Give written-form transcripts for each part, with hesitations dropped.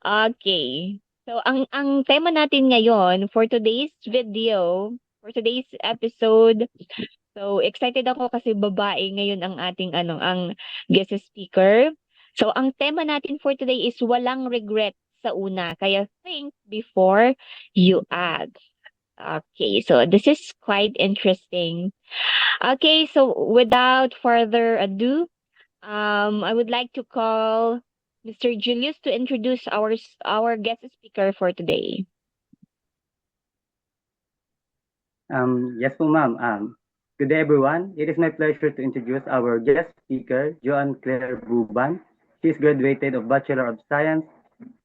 Okay. So ang tema natin ngayon for today's video, for today's episode, so excited ako kasi babae ngayon ang ating ang guest speaker. So ang tema natin for today is walang regret sa una. Kaya think before you act. Okay, so this is quite interesting. Okay, so without further ado, I would like to call Mr. Julius to introduce our guest speaker for today. Yes po, ma'am. Good day, everyone. It is my pleasure to introduce our guest speaker, Joan Claire Buban. She is graduated of Bachelor of Science,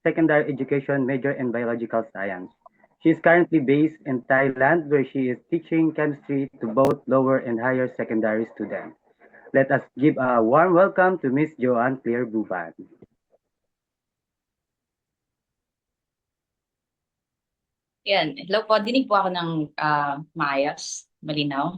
Secondary Education major in Biological Science. She is currently based in Thailand, where she is teaching chemistry to both lower and higher secondary students. Let us give a warm welcome to Miss Joan Claire Buban. Yan, hello po. Dinig po ako ng maayos, malinaw.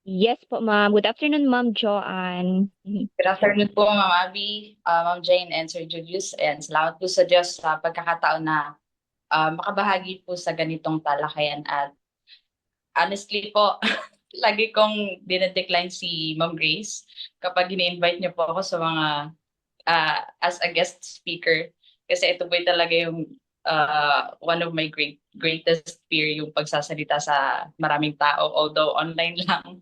Yes po, ma'am. Good afternoon, Ma'am Joanne. Good afternoon po, Ma'am Abby, Ma'am Jane, and Sir Julius. And salamat po sa Diyos sa pagkakataon na makabahagi po sa ganitong talakayan. At honestly po, lagi kong dinedecline si Ma'am Grace kapag ini-invite niyo po ako sa mga as a guest speaker. Kasi ito po talaga yung one of my greatest fear, yung pagsasalita sa maraming tao, although online lang.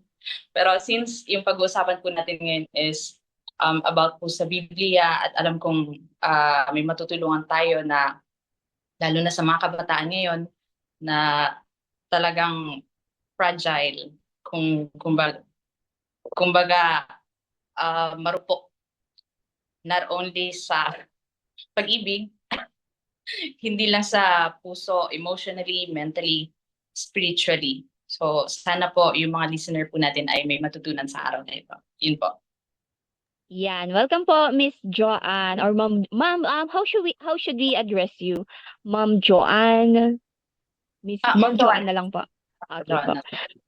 Pero since yung pag-uusapan po natin ngayon is about po sa Biblia at alam kong may matutulungan tayo na lalo na sa mga kabataan ngayon na talagang fragile, kumbaga marupok not only sa pag-ibig, hindi lang sa puso, emotionally, mentally, spiritually. So sana po yung mga listener po natin ay may matutunan sa araw na ito. Yun po. Yan. Welcome po, Miss Joanne or Ma'am, how should we address you? Ma'am Joanne, Ma'am Joanne na lang po. Okay po.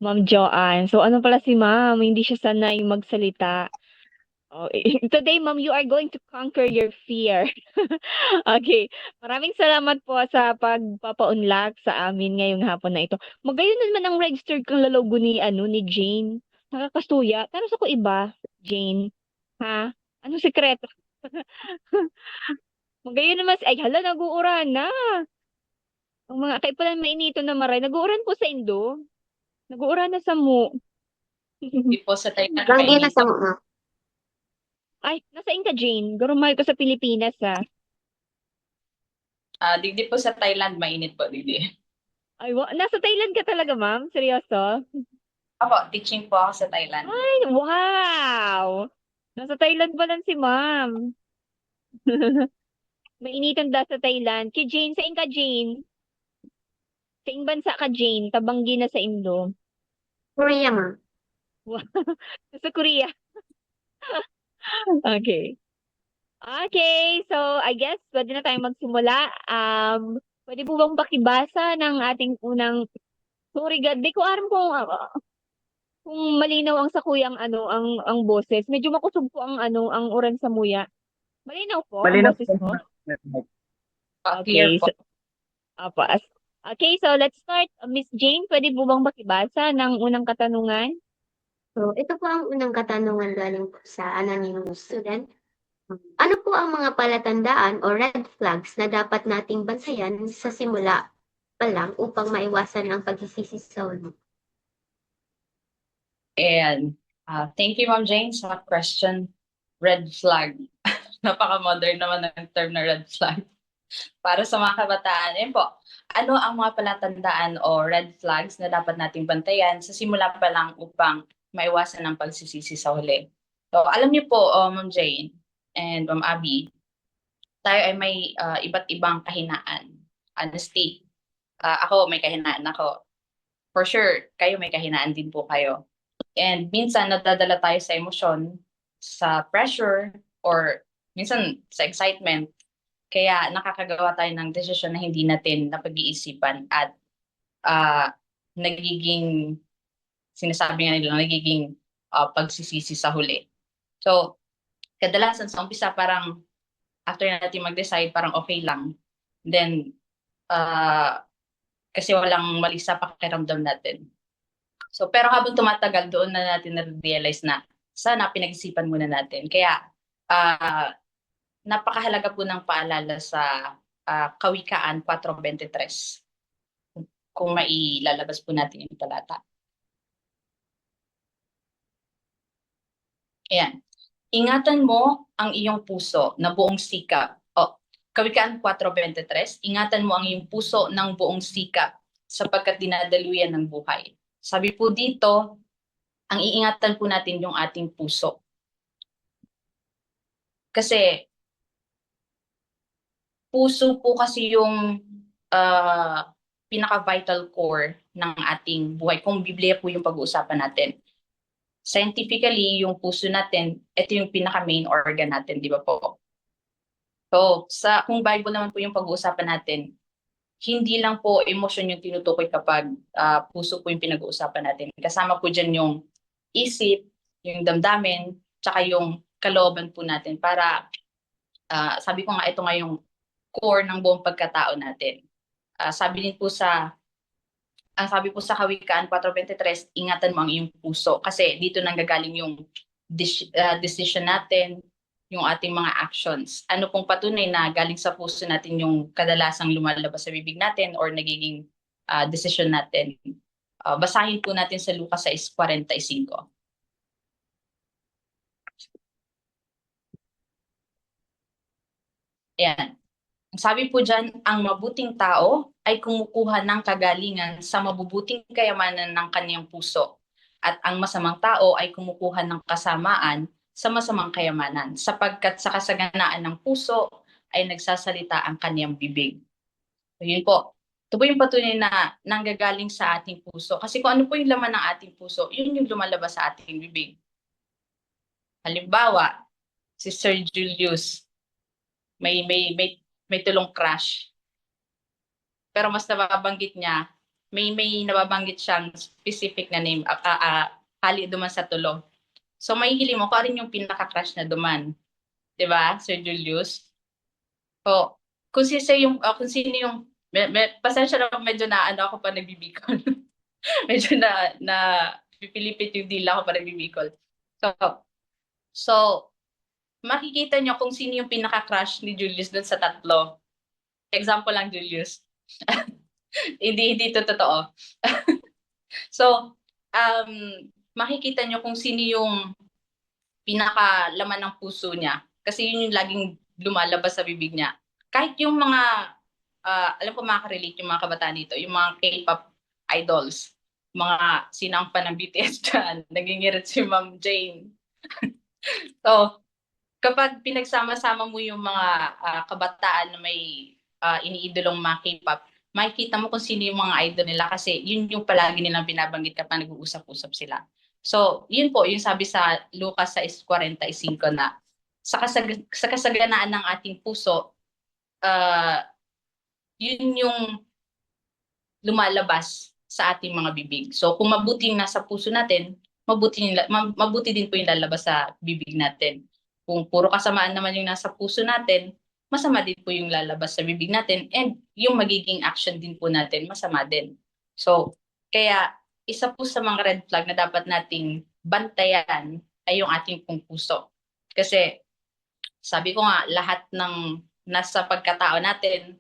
Ma'am Joanne. So ano pala si Ma'am, hindi siya sanay magsalita. Oh, today, Ma'am, you are going to conquer your fear. Okay. Maraming salamat po sa pagpapaunlak sa amin ngayong hapon na ito. Magayon naman ang registered kang lalogo ni Jane. Nakakasuya. Pero sa ko iba, Jane. Ha? Anong sekreto? Magayon naman ay hala, nag-uuran na. Ang mga kay pala mainito na maray. Nag-uuran po sa Indo. Nag-uuran na sa mo. Hindi po sa Thailand. Lagi na sa mga. Ay, nasa ka, Jane? Garumay ko sa Pilipinas, ha? Digdi po sa Thailand, mainit po, digdi. Ay, nasa Thailand ka talaga, ma'am? Seryoso? Ako, teaching po ako sa Thailand. Ay, wow! Nasa Thailand ba lang si ma'am? Mainitan da sa Thailand. Ki Jane, saan ka, Jane? Saing bansa ka, Jane? Tabanggi na sa Indo. Korea nga. Sa Korea. Okay. Okay, so I guess pwede na tayong magsimula. Pwede po bang pakibasa ng ating unang sorry God, di ko alam kung malinaw ang sakuyang ang boses. Medyo makusog po ang oran sa muya. Malinaw po ang boses ko. Clear po. Okay, so let's start. Miss Jane, pwede po bang makibasa ng unang katanungan? So, ito po ang unang katanungan galing po sa anonymous student. Ano po ang mga palatandaan o red flags na dapat nating bantayan sa simula pa lang upang maiwasan ang pagsisisi sa ulo? And thank you, Ma'am Jane, sa question. Red flag. Napaka-modern naman ng term na red flag. Para sa mga kabataan, yun po. Ano ang mga palatandaan o red flags na dapat nating bantayan sa simula pa lang upang maiwasan ang pagsisisi sa huli? So, alam niyo po, Ma'am Jane and Ma'am Abby, tayo ay may iba't ibang kahinaan. Honesty. Ako, may kahinaan ako. For sure, kayo may kahinaan din po kayo. And minsan, nadadala tayo sa emosyon, sa pressure, or minsan sa excitement. Kaya nakakagawa tayo ng desisyon na hindi natin napag-iisipan at nagiging, sinasabi nga nila, nagiging pagsisisi sa huli. So, kadalasan sa umpisa parang after natin mag-decide, parang okay lang. Then, kasi walang mali sa pakiramdam natin. So, pero habang tumatagal, doon na natin na-realize na sana pinag-isipan muna natin. Kaya, napakahalaga po ng paalala sa Kawikaan 4:23 kung mailalabas po natin yung talata. Ayan. Ingatan mo ang iyong puso na buong sikap. Kawikaan 4:23, ingatan mo ang iyong puso ng buong sikap sapagkat dinadaluyan ng buhay. Sabi po dito, ang iingatan po natin yung ating puso. Kasi puso po kasi yung pinaka-vital core ng ating buhay. Kung Biblia po yung pag-uusapan natin. Scientifically, yung puso natin, ito yung pinaka-main organ natin, di ba po? So, kung Bible naman po yung pag-uusapan natin, hindi lang po emosyon yung tinutukoy kapag puso po yung pinag-uusapan natin. Kasama po dyan yung isip, yung damdamin, tsaka yung kalooban po natin para, sabi ko nga, ito nga yung core ng buong pagkatao natin. Sabi po sa Kawikaan 4:23, ingatan mo ang iyong puso. Kasi dito nanggagaling yung decision natin, yung ating mga actions. Ano pong patunay na galing sa puso natin yung kadalasang lumalabas sa bibig natin or nagiging decision natin. Basahin po natin sa Lucas 6:45. Ayan. Sabi po dyan, ang mabuting tao ay kumukuha ng kagalingan sa mabubuting kayamanan ng kanyang puso. At ang masamang tao ay kumukuha ng kasamaan sa masamang kayamanan, sapagkat sa kasaganaan ng puso ay nagsasalita ang kanyang bibig. So yun po. Ito po yung patunay na nanggagaling sa ating puso. Kasi kung ano po yung laman ng ating puso, yun yung lumalabas sa ating bibig. Halimbawa, si Sir Julius, may tulong crush. Pero mas nababanggit niya, may nababanggit siyang specific na name, hali duman sa tulo. So may hili mo, kung yung pinaka-crush na duman. Diba, Sir Julius? So, kung sino yung, pasensya na medyo na ano ako pa nagbibikol. Medyo na pipilipit yung dila ako pa nagbibikol. So, makikita nyo kung sino yung pinaka-crush ni Julius dun sa tatlo. Example lang, Julius. hindi ito totoo. So, makikita nyo kung sino yung pinakalaman ng puso niya. Kasi yun yung laging lumalabas sa bibig niya. Kahit yung mga, alam ko makaka-relate yung mga kabataan dito, yung mga K-pop idols, mga sinangpa ng BTS dyan, nagingirit si Ma'am Jane. So, kapag pinagsama-sama mo yung mga kabataan na may iniidolong mga K-pop, makikita mo kung sino yung mga idol nila kasi yun yung palagi nilang binabanggit kapag nag-uusap-usap sila. So, yun po, yung sabi sa Lucas 6:45 na sa kasaganaan ng ating puso, yun yung lumalabas sa ating mga bibig. So, kung mabuting nasa puso natin, mabuti din po yung lalabas sa bibig natin. Kung puro kasamaan naman yung nasa puso natin, masama din po yung lalabas sa bibig natin and yung magiging action din po natin, masama din. So, kaya isa po sa mga red flag na dapat nating bantayan ay yung ating pong puso. Kasi sabi ko nga, lahat ng nasa pagkatao natin,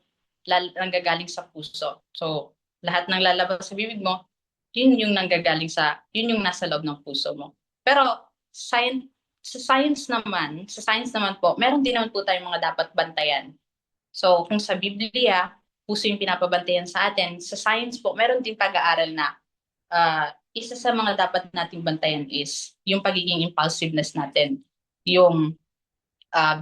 nanggagaling sa puso. So, lahat ng lalabas sa bibig mo, yun yung yun yung nasa loob ng puso mo. Pero, sa science naman po, meron din naman po tayong mga dapat bantayan. So, kung sa Biblia, puso yung pinapabantayan sa atin, sa science po, meron din pag-aaral na isa sa mga dapat nating bantayan is yung pagiging impulsiveness natin. Yung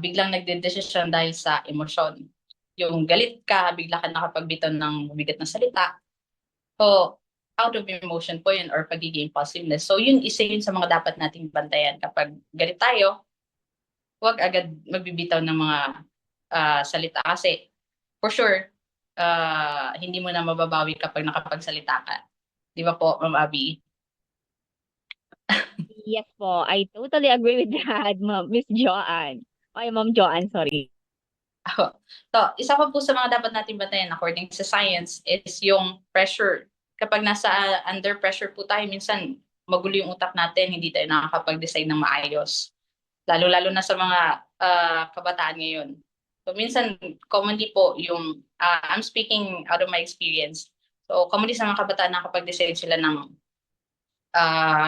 biglang nagdedesisyon dahil sa emosyon. Yung galit ka, bigla ka nakapagbitaw ng bigat na salita. So, out of emotion po yun or pagiging impulsiveness. So, isa yun sa mga dapat nating bantayan. Kapag galit tayo, huwag agad magbibitaw ng mga salita. Kasi, for sure, hindi mo na mababawi kapag nakapagsalita ka. Di ba po, Ma'am Abby? Yes po, I totally agree with that, Miss Joanne. Ay, Ma'am Joanne, sorry. So, isa pa po sa mga dapat natin bantayan according sa science is yung pressure. Kapag nasa under pressure po tayo, minsan magulo yung utak natin, hindi tayo nakakapag-decide ng maayos. Lalo-lalo na sa mga kabataan ngayon. So, minsan, commonly po yung, I'm speaking out of my experience. So, commonly sa mga kabataan nakakapag-decide sila ng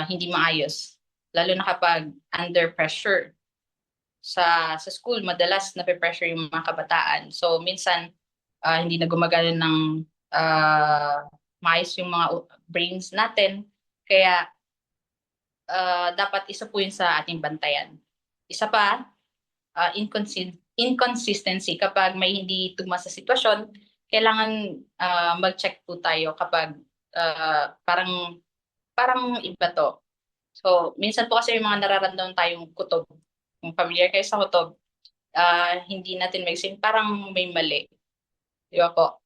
hindi maayos. Lalo na kapag under pressure sa school, madalas nape-pressure yung mga kabataan. So, minsan, hindi na gumagana ng maayos yung mga brains natin. Kaya, dapat isa po yun sa ating bantayan. Isa pa, inconsistency. Kapag may hindi tugma sa sitwasyon, kailangan mag-check po tayo kapag parang iba to. So, minsan po kasi yung mga nararamdaman tayong kutob. Kung familiar kayo sa kutob, hindi natin mag-sin, parang may mali. Di ba po?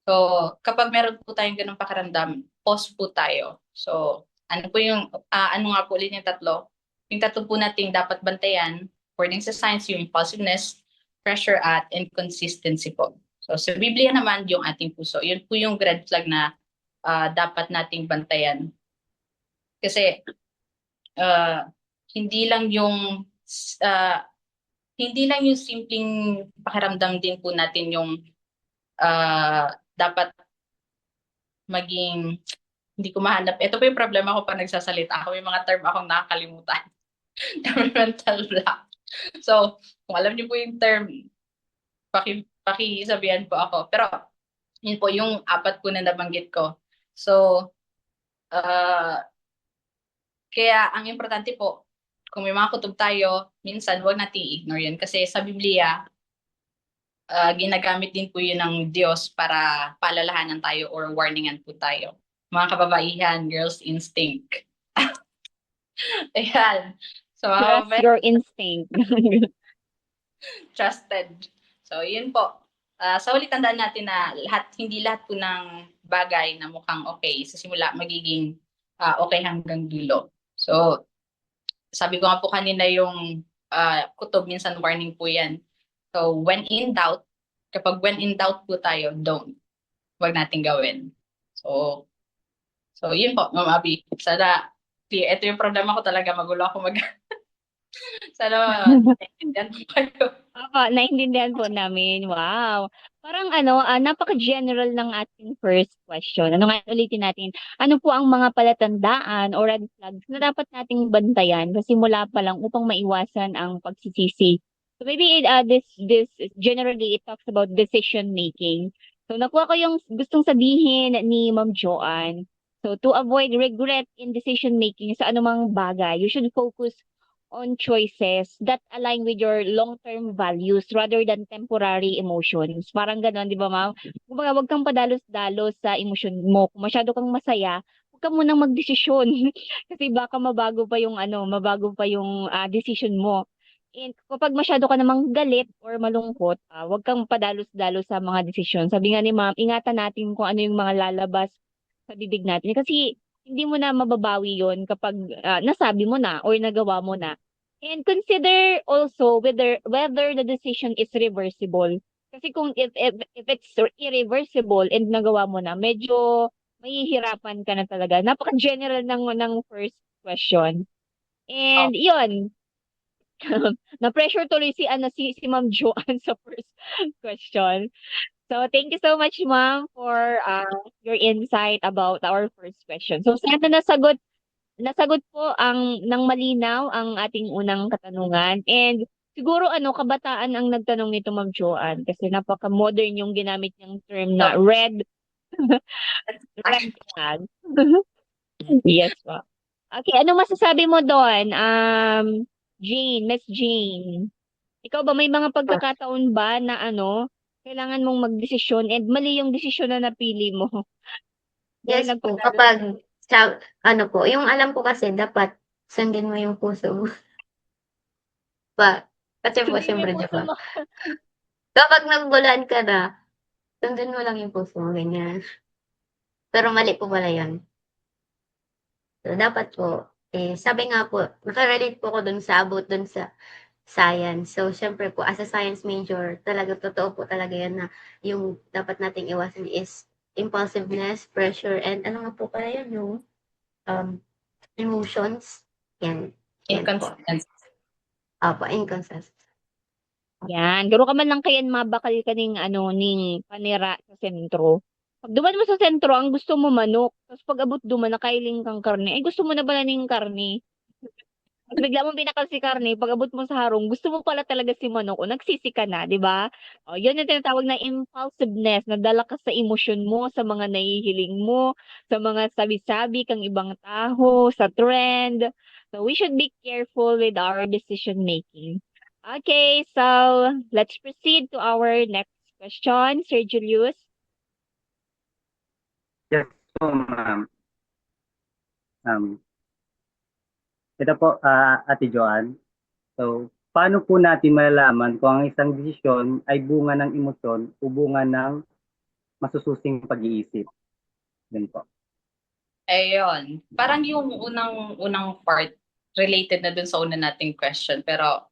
So, kapag meron po tayong ganung pakiramdam, pause po tayo. So, ano po yung, ano nga po ulit yung tatlo? Yung tatlo po nating dapat bantayan, according sa science, yung impulsiveness, pressure at inconsistency po. So, sa Biblia naman, yung ating puso. Yun po yung red flag na dapat nating bantayan. Kasi, hindi lang yung simpleng pakiramdam din po natin yung dapat maging, hindi ko mahanap. Ito po yung problema ko pa nagsasalita ako. May mga term akong nakakalimutan. Mental block. So, kung alam niyo po yung term, pakisabihan po ako. Pero, yun po yung apat po na nabanggit ko. So, kaya ang importante po, kung may mga kutob tayo, minsan huwag nating i-ignore yun. Kasi sa Biblia, ginagamit din po yun ng Diyos para paalalahanan tayo or warningan po tayo. Mga kababaihan, girls instinct. Ayan. So, Trust your instinct. trusted. So, yun po. Sa huli, tandaan natin na hindi lahat po ng bagay na mukhang okay, sa simula magiging okay hanggang dulo. So, sabi ko nga po kanina yung kutob, minsan warning po yan. So, when in doubt, when in doubt po tayo, don't. Huwag natin gawin. So yun po, Ma'am Abby. Sana, ito yung problema ko talaga, magulo ako sana, naiintindihan po kayo. Opo, naintindihan po namin. Wow. Parang napaka-general ng ating first question. Ano nga, ulitin natin. Ano po ang mga palatandaan o red flags na dapat nating bantayan sa simula pa lang upang maiwasan ang pagsisisi? So maybe this generally it talks about decision making. So nakuha ko yung gustong sabihin ni Ma'am Joanne. So to avoid regret in decision making sa anumang bagay, you should focus on choices that align with your long-term values rather than temporary emotions. Parang gano'n, di ba, ma'am? Kumbaga, wag kang padalos-dalos sa emosyon mo. Kung masyado kang masaya, huwag ka munang magdesisyon. Kasi baka mabago pa yung decision mo. And kapag masyado ka namang galit or malungkot, wag kang padalos-dalos sa mga desisyon. Sabi nga ni ma'am, ingatan natin kung ano yung mga lalabas sa bibig natin. Kasi hindi mo na mababawi yon kapag nasabi mo na or nagawa mo na. And consider also whether the decision is reversible. Kasi kung if it's irreversible and nagawa mo na, medyo mahihirapan ka na talaga. Napaka-general ng first question. And yun, na-pressure tuloy si Ma'am Joanne sa first question. So, thank you so much, ma'am, for your insight about our first question. So, sana nasagot po ng malinaw ang ating unang katanungan. And siguro kabataan ang nagtanong nito, Ma'am Joanne, kasi napaka-modern yung ginamit niyang term na red flag. Yes po. Okay, ano masasabi mo doon? Miss Jane. Ikaw ba may mga pagkakataon ba na kailangan mong magdesisyon and mali yung desisyon na napili mo? Yes po, kapag yung alam ko kasi dapat sundin mo yung puso mo. Kasi po, siyempre, di ba? Kapag nagbulan ka na, sundin mo lang yung puso mo, ganyan. Pero mali po pala yan. So, dapat po, sabi nga po, nakarelate po ko dun sa science. So, syempre po, as a science major, talaga totoo po talaga yan na yung dapat nating iwasan is impulsiveness, pressure, and ano nga po pala yun, yung emotions. Yan. Yan po. Inconsistency. Opo, inconsistent. Yan, garo ka man lang kayan mabakal ka ning ano ning panira sa sentro. Pag duman mo sa sentro, ang gusto mo manok. Tapos pag abot duman na kailing kang karne, gusto mo na bala ning karne. Pag bigla mong binakal si karne, pag abot mo sa harong, gusto mo pala talaga si manok o nagsisi ka na, di ba? O, yun yung tinatawag na impulsiveness, nadala ka sa emosyon mo, sa mga nahihiling mo, sa mga sabi-sabi kang ibang tao, sa trend. So we should be careful with our decision making. Okay, so let's proceed to our next question, Sir Julius. Yes po, ma'am. Ito po, Ate Joanne. So, paano po natin malalaman kung ang isang desisyon ay bunga ng emosyon o bunga ng masususing pag-iisip? Yan po. Ayun. Parang yung unang part related na dun sa una nating question. Pero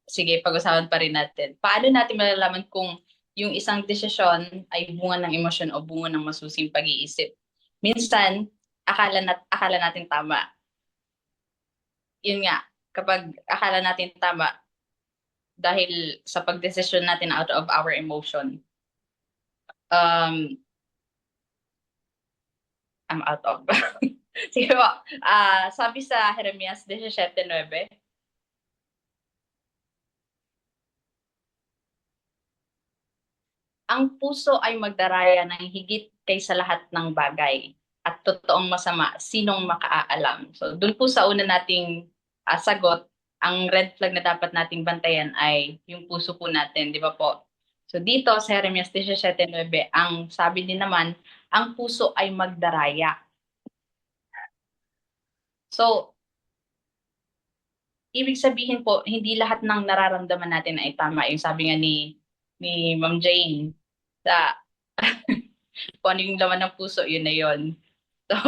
sige, pag-usapan pa rin natin. Paano natin malalaman kung yung isang desisyon ay bunga ng emosyon o bunga ng masusing pag-iisip? Minsan, akala natin tama. Yun nga, kapag akala natin tama dahil sa pagdesisyon natin out of our emotion, um, I'm out of. Sige po. Sabi sa Jeremias 17:9, ang puso ay magdaraya ng higit kaysa lahat ng bagay at totoong masama, sinong makaalam? So, dun po sa una nating sagot, ang red flag na dapat nating bantayan ay yung puso po natin, di ba po? So, dito sa Jeremias 17:9, ang sabi din naman, ang puso ay magdaraya. So, ibig sabihin po, hindi lahat ng nararamdaman natin ay tama. Yung sabi nga ni Ma'am Jane, sa kung ano yung laman ng puso, yun na yun. So,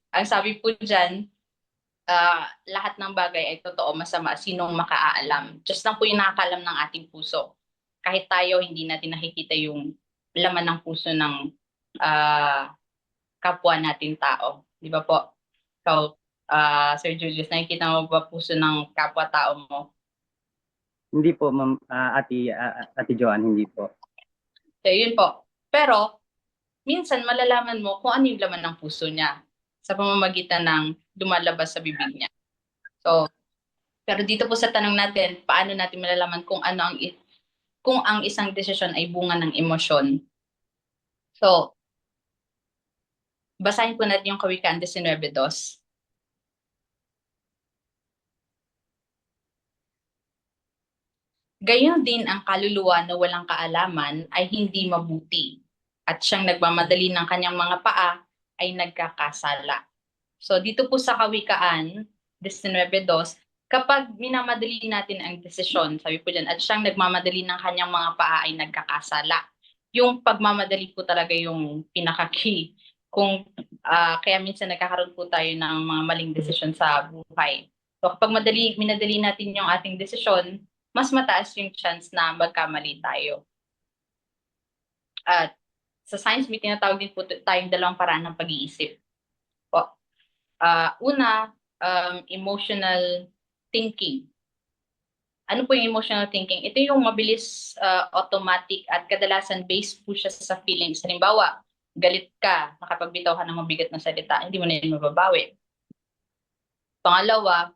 ang sabi po dyan, lahat ng bagay ay totoo, masama, sinong makaalam. Just lang po yung nakakalam ng ating puso. Kahit tayo, hindi natin nakikita yung laman ng puso ng kapwa natin tao. Di ba po? So, Sir Julius, nakikita mo ba puso ng kapwa-tao mo? Hindi po, ma'am, Ate Joanne, hindi po. So, yun po. Pero, minsan malalaman mo kung ano yung laman ng puso niya sa pamamagitan ng lumalabas sa bibig niya. So, pero dito po sa tanong natin, paano natin malalaman kung kung ang isang desisyon ay bunga ng emosyon? So, basahin po natin yung Kawikaan 19:2. Gayon din ang kaluluwa na walang kaalaman ay hindi mabuti, at siyang nagmamadali ng kanyang mga paa ay nagkakasala. So dito po sa Kawikaan 19:2, kapag minamadali natin ang desisyon, sabi po dyan, at siyang nagmamadali ng kanyang mga paa ay nagkakasala. Yung pagmamadali po talaga yung pinaka-key. Kung kaya minsan nagkakaroon po tayo ng mga maling desisyon sa buhay. So kapag minadali natin yung ating desisyon, mas mataas yung chance na magkamali tayo. At sa science, may tinatawag din po tayong dalawang paraan ng pag-iisip. Una, emotional thinking. Ano po yung emotional thinking? Ito yung mabilis, automatic, at kadalasan based po siya sa feelings. Halimbawa, galit ka, nakapagbitaw ka ng mabigat na salita, hindi mo na yun mababawi. Pangalawa,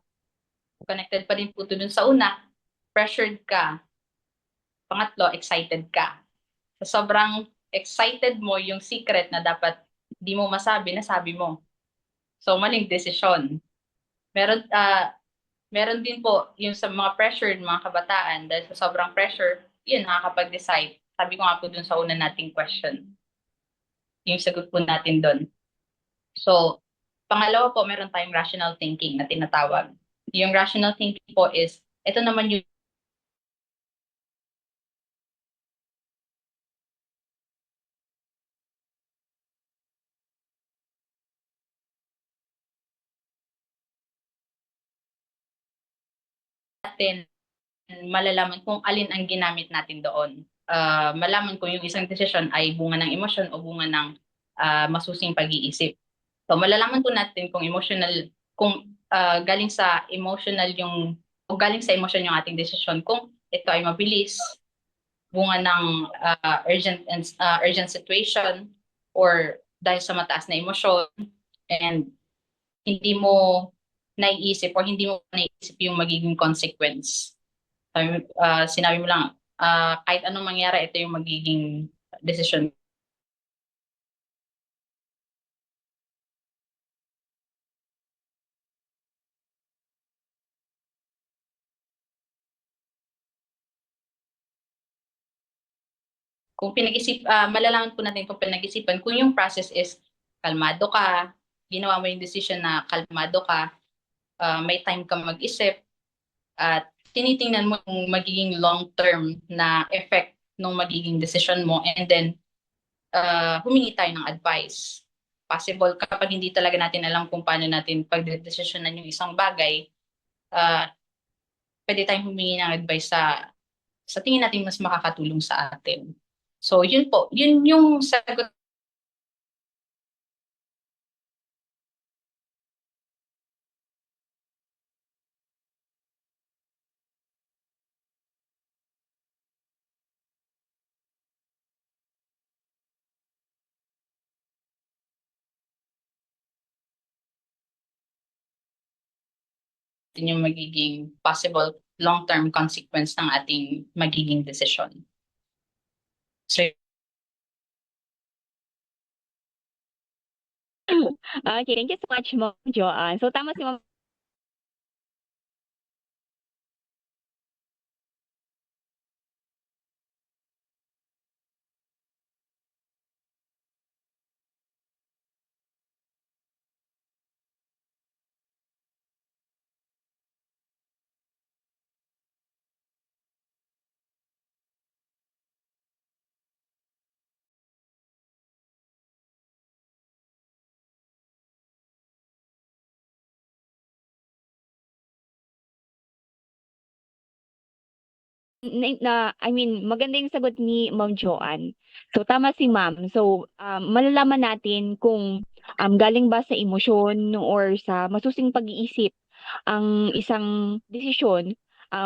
connected pa rin po ito dun sa una, pressured ka. Pangatlo, excited ka. So, sobrang excited mo yung secret na dapat di mo masabi, nasabi mo. So, maling desisyon. Meron din po yung sa mga pressured mga kabataan, dahil sa sobrang pressure, yun, nakakapag-decide. Sabi ko nga po dun sa una nating question. Yung sagot po natin dun. So, pangalawa po, meron tayong rational thinking na tinatawag. Yung rational thinking po is, ito naman yung natin malalaman kung alin ang ginamit natin doon. Malaman kung yung isang desisyon ay bunga ng emosyon o bunga ng masusing pag-iisip. So malalaman po natin kung galing sa emotional o galing sa emosyon yung ating desisyon, kung ito ay mabilis, bunga ng urgent situation, or dahil sa mataas na emosyon and hindi mo naiisip o hindi mo naiisip yung magiging consequence. Sinabi mo lang, kahit anong mangyari, ito yung magiging decision. Kung malalaman po natin kung pinag-isipan, kung yung process is kalmado ka, ginawa mo yung decision na kalmado ka, may time ka mag-isip, at tinitingnan mo yung magiging long-term na effect ng magiging decision mo, and then humingi tayo ng advice. Possible kapag hindi talaga natin alam kung paano natin pagdedesisyonan yung isang bagay, pwede tayong humingi ng advice sa tingin natin mas makakatulong sa atin. So yun po, yun yung sagot. Yung magiging possible long-term consequence ng ating magiging decision. So, Okay, thank you so much, Ma'am Joanne. So tama si Ma'am I mean, maganda yung sagot ni Ma'am Joanne. So tama si Ma'am. So malalaman natin kung galing ba sa emosyon or sa masusing pag-iisip ang isang desisyon.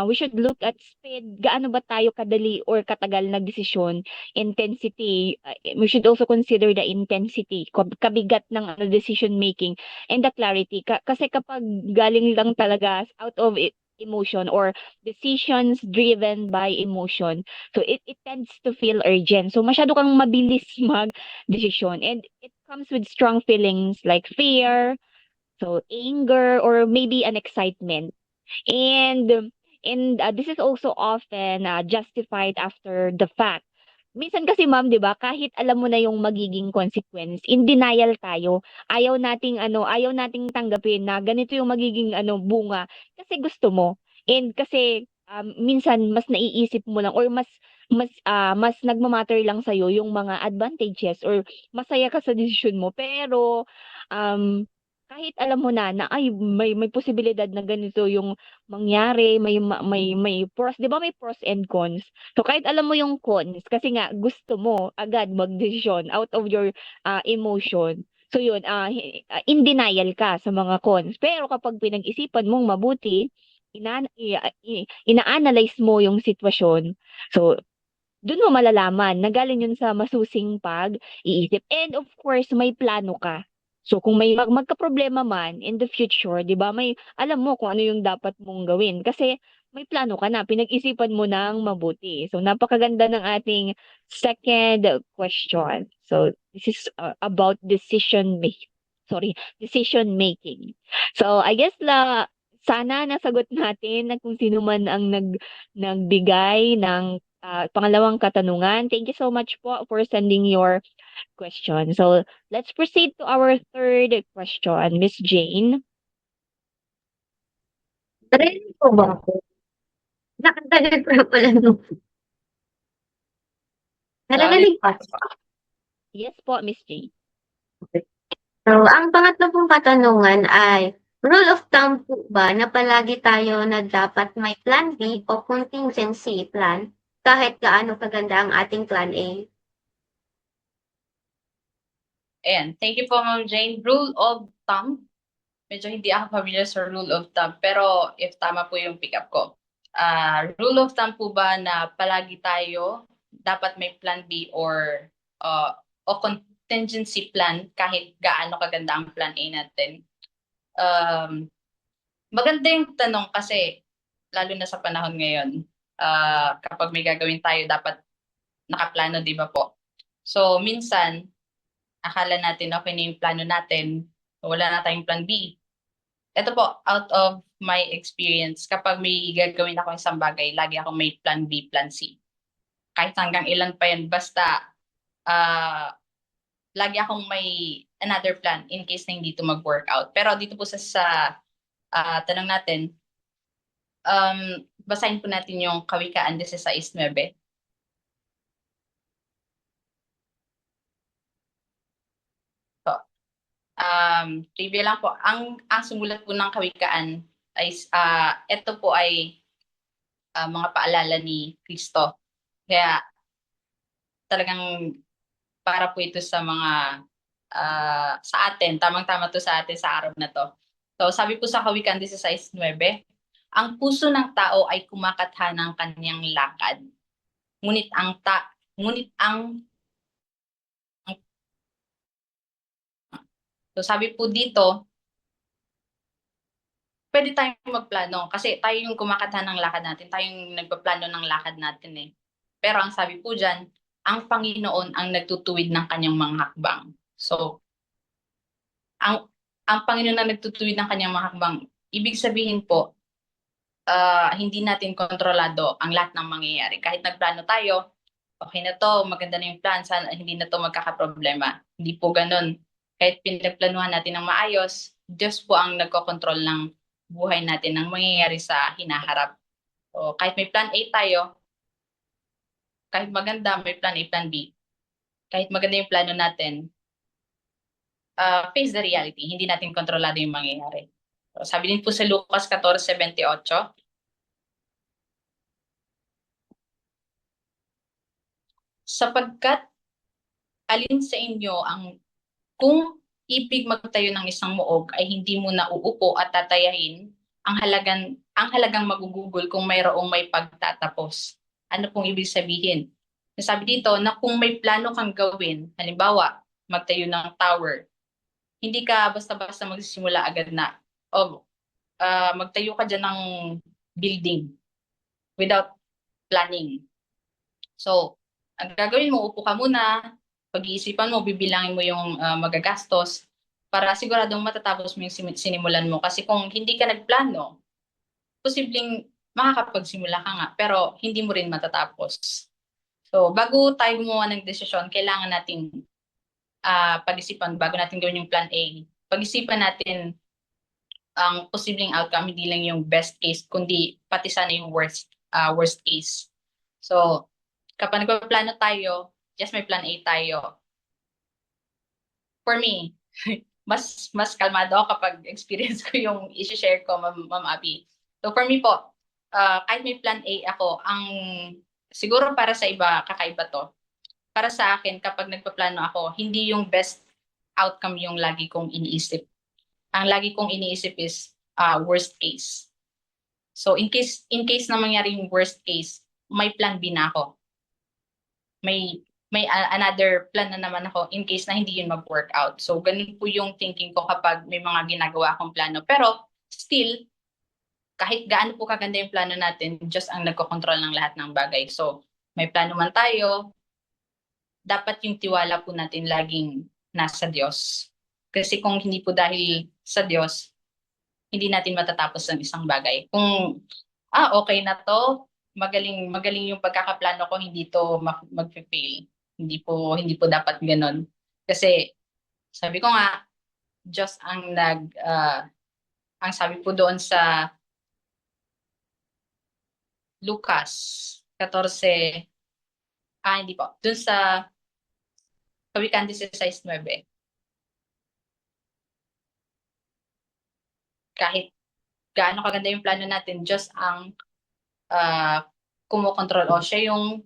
We should look at speed, gaano ba tayo kadali or katagal nagdesisyon, intensity. We should also consider the intensity, kabigat ng decision making, and the clarity. Kasi kapag galing lang talaga out of emotion or decisions driven by emotion, so it tends to feel urgent. So masyado kang mabilis mag-decision, and it comes with strong feelings like fear, so anger, or maybe an excitement. And this is also often justified after the fact. Minsan kasi ma'am, 'di ba, kahit alam mo na yung magiging consequence, in denial tayo. Ayaw nating tanggapin na ganito yung magiging bunga kasi gusto mo. And kasi minsan mas naiisip mo lang or mas nagma-matter lang sa yung mga advantages or masaya ka sa decision mo. Pero um kahit alam mo na ay may posibilidad na ganito yung mangyari, may pros, 'di ba may pros and cons? So kahit alam mo yung cons kasi nga gusto mo agad magdesisyon out of your emotion. So yun, in denial ka sa mga cons. Pero kapag pinag-isipan mong mabuti, ina-analyze mo yung sitwasyon. So dun mo malalaman na galing yun sa masusing pag-iisip. And of course, may plano ka. So kung may magkaproblema man in the future, 'di ba? May alam mo kung ano yung dapat mong gawin kasi may plano ka na, pinag-isipan mo ng mabuti. So napakaganda ng ating second question. So this is about decision making. So I guess sana nasagot natin na kung sino man ang nagbigay ng pangalawang katanungan. Thank you so much po for sending your question. So let's proceed to our third question, Miss Jane. Narinig po ba ako? Nakatagal ko na pala nung narinig pa. Yes po, Miss Jane. So, ang pangatlo pong katanungan ay, Rule of thumb po ba na palagi tayo na dapat may plan B o contingency plan kahit gaano kaganda ang ating plan A? Ayan, thank you po Ma'am Jane. Rule of thumb, medyo hindi ako familiar sa rule of thumb, pero if tama po yung pick up ko. Rule of thumb po ba na palagi tayo dapat may plan B o contingency plan kahit gaano kaganda ang plan A natin? Maganda yung tanong kasi lalo na sa panahon ngayon, kapag may gagawin tayo dapat nakaplano, di ba po? So minsan, akala natin okay na yung plano natin, wala na tayong plan B. Ito po, out of my experience, kapag may gagawin ako isang bagay, lagi akong may plan B, plan C. Kahit hanggang ilan pa yan, basta lagi akong may another plan in case na hindi ito mag-workout. Pero dito po sa tanong natin, basahin po natin yung Kawikaan 16:9. Trivia lang po, ang sumulat po ng Kawikaan ay ito po ay mga paalala ni Kristo. Kaya talagang para po ito sa mga sa atin, tamang-tama to sa atin sa araw na to. So sabi po sa Kawikaan 16:9, ang puso ng tao ay kumakatha ng kanyang lakad. Ngunit So sabi po dito, pwede tayong magplano kasi tayo yung kumakatha ng lakad natin, tayo yung nagpaplano ng lakad natin eh. Pero ang sabi po dyan, ang Panginoon ang nagtutuwid ng kanyang mga hakbang. So, ang Panginoon ang nagtutuwid ng kanyang mga hakbang, ibig sabihin po, hindi natin kontrolado ang lahat ng mangyayari. Kahit nagplano tayo, okay na to, maganda na yung plan, sana hindi na to magkakaproblema. Hindi po ganun. Kahit pinagplanuhan natin ng maayos, Diyos po ang nagkokontrol ng buhay natin, ng mangyayari sa hinaharap. So, kahit may plan A tayo, kahit maganda, may plan A, plan B, kahit maganda yung plano natin, face the reality. Hindi natin kontrolado yung mangyayari. So, sabi din po sa Lucas 14:28, sapagkat alin sa inyo ang kung ibig magtayo ng isang muog ay hindi mo na uupo at tatayahin ang halagang magugugol kung mayroong may pagtatapos. Ano pong ibig sabihin? Sabi dito na kung may plano kang gawin, halimbawa, magtayo ng tower, hindi ka basta-basta magsisimula agad na, magtayo ka dyan ng building without planning. So, ang gagawin mo, upo ka muna, pag-iisipan mo, bibilangin mo yung magagastos para siguradong matatapos mo yung sinimulan mo. Kasi kung hindi ka nagplano, posibleng makakapagsimula ka nga, pero hindi mo rin matatapos. So, bago tayo gumawa ng desisyon, kailangan natin pag-isipan, bago natin gawin yung plan A, pag-isipan natin ang posibleng outcome, hindi lang yung best case, kundi pati sana yung worst case. So, kapag nagpaplano tayo, just may plan A tayo. For me, mas kalmado ako kapag experience ko yung i-share ko, Ma'am Abby. So for me po, kahit may plan A ako, siguro para sa iba, kakaiba to. Para sa akin, kapag nagpaplano ako, hindi yung best outcome yung lagi kong iniisip. Ang lagi kong iniisip is worst case. So in case na mangyari yung worst case, may plan B na ako. May another plan na naman ako in case na hindi yun mag-work out. So, ganun po yung thinking ko kapag may mga ginagawa akong plano. Pero, still, kahit gaano po kaganda yung plano natin, Diyos ang nagkokontrol ng lahat ng bagay. So, may plano man tayo, dapat yung tiwala po natin laging nasa Diyos. Kasi kung hindi po dahil sa Diyos, hindi natin matatapos ang isang bagay. Kung, okay na to, magaling yung pagkakaplano ko, hindi to mag-fail. Hindi po dapat ganoon. Kasi sabi ko nga, Diyos ang ang sabi po doon sa Lucas 14, hindi po, doon sa Kawikaan 16:9. kahit gaano kaganda yung plano natin, Diyos ang kumokontrol o siya yung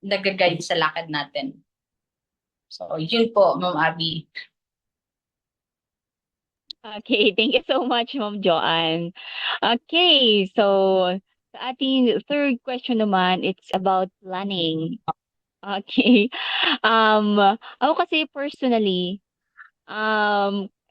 nag-guide sa lakad natin. So, yun po, Ma'am Abby. Okay, thank you so much, Ma'am Joanne. Okay, so sa ating third question naman, it's about planning. Okay. Ako kasi personally,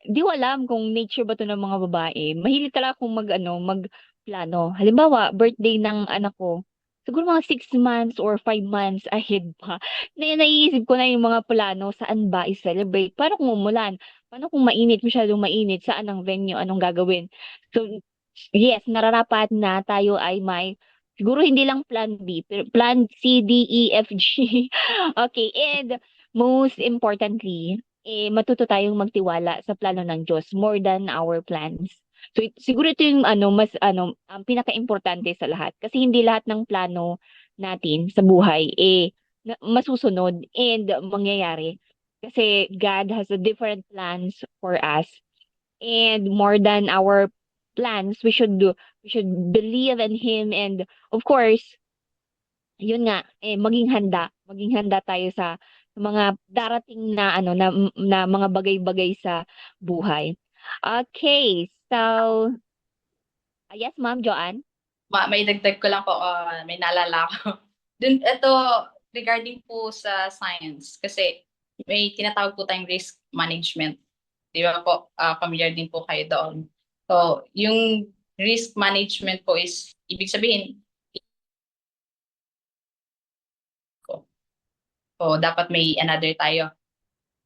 di ko alam kung nature ba 'to ng mga babae. Mahilig talaga akong magplano. Halimbawa, birthday ng anak ko, siguro mga 6 months or 5 months ahead pa. Naiisip ko na yung mga plano, saan ba i-celebrate, paano kung umulan, paano kung mainit, masyadong mainit, saan ang venue, anong gagawin. So, yes, nararapat na tayo ay may siguro hindi lang plan B, pero plan C, D, E, F, G. Okay, and most importantly, matuto tayong magtiwala sa plano ng Diyos more than our plans. So, siguro ito yung ang pinakaimportante sa lahat. Kasi hindi lahat ng plano natin sa buhay masusunod and mangyayari. Kasi God has a different plans for us. And more than our plans, we should believe in Him, and of course, yun nga, maging handa tayo sa mga darating na na mga bagay-bagay sa buhay. Okay, so yes, Ma'am Joanne. May dagdag ko lang po, may naalala ako. Ito, regarding po sa science, kasi may tinatawag po tayong risk management. Di ba po, familiar din po kayo doon. So, yung risk management po is, ibig sabihin, dapat may another tayo.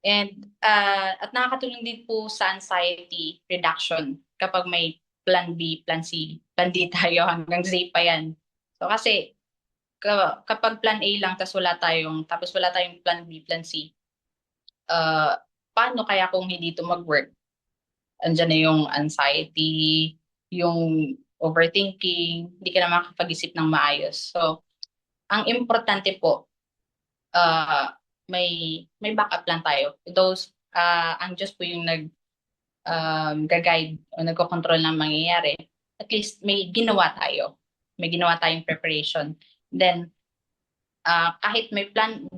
And at nakakatulong din po sa anxiety reduction kapag may plan B, plan C, plan D tayo hanggang Z pa yan. So kasi kapag plan A lang tapos wala tayong plan B, plan C, paano kaya kung hindi ito mag-work? Andiyan na yung anxiety, yung overthinking, hindi ka na makakapag-isip ng maayos. So, ang importante po, may backup plan tayo. Those, ang Diyos po yung nag-guide o nagko-control ng mangyayari. At least may ginawa tayo. May ginawa tayong preparation. Then, kahit may plan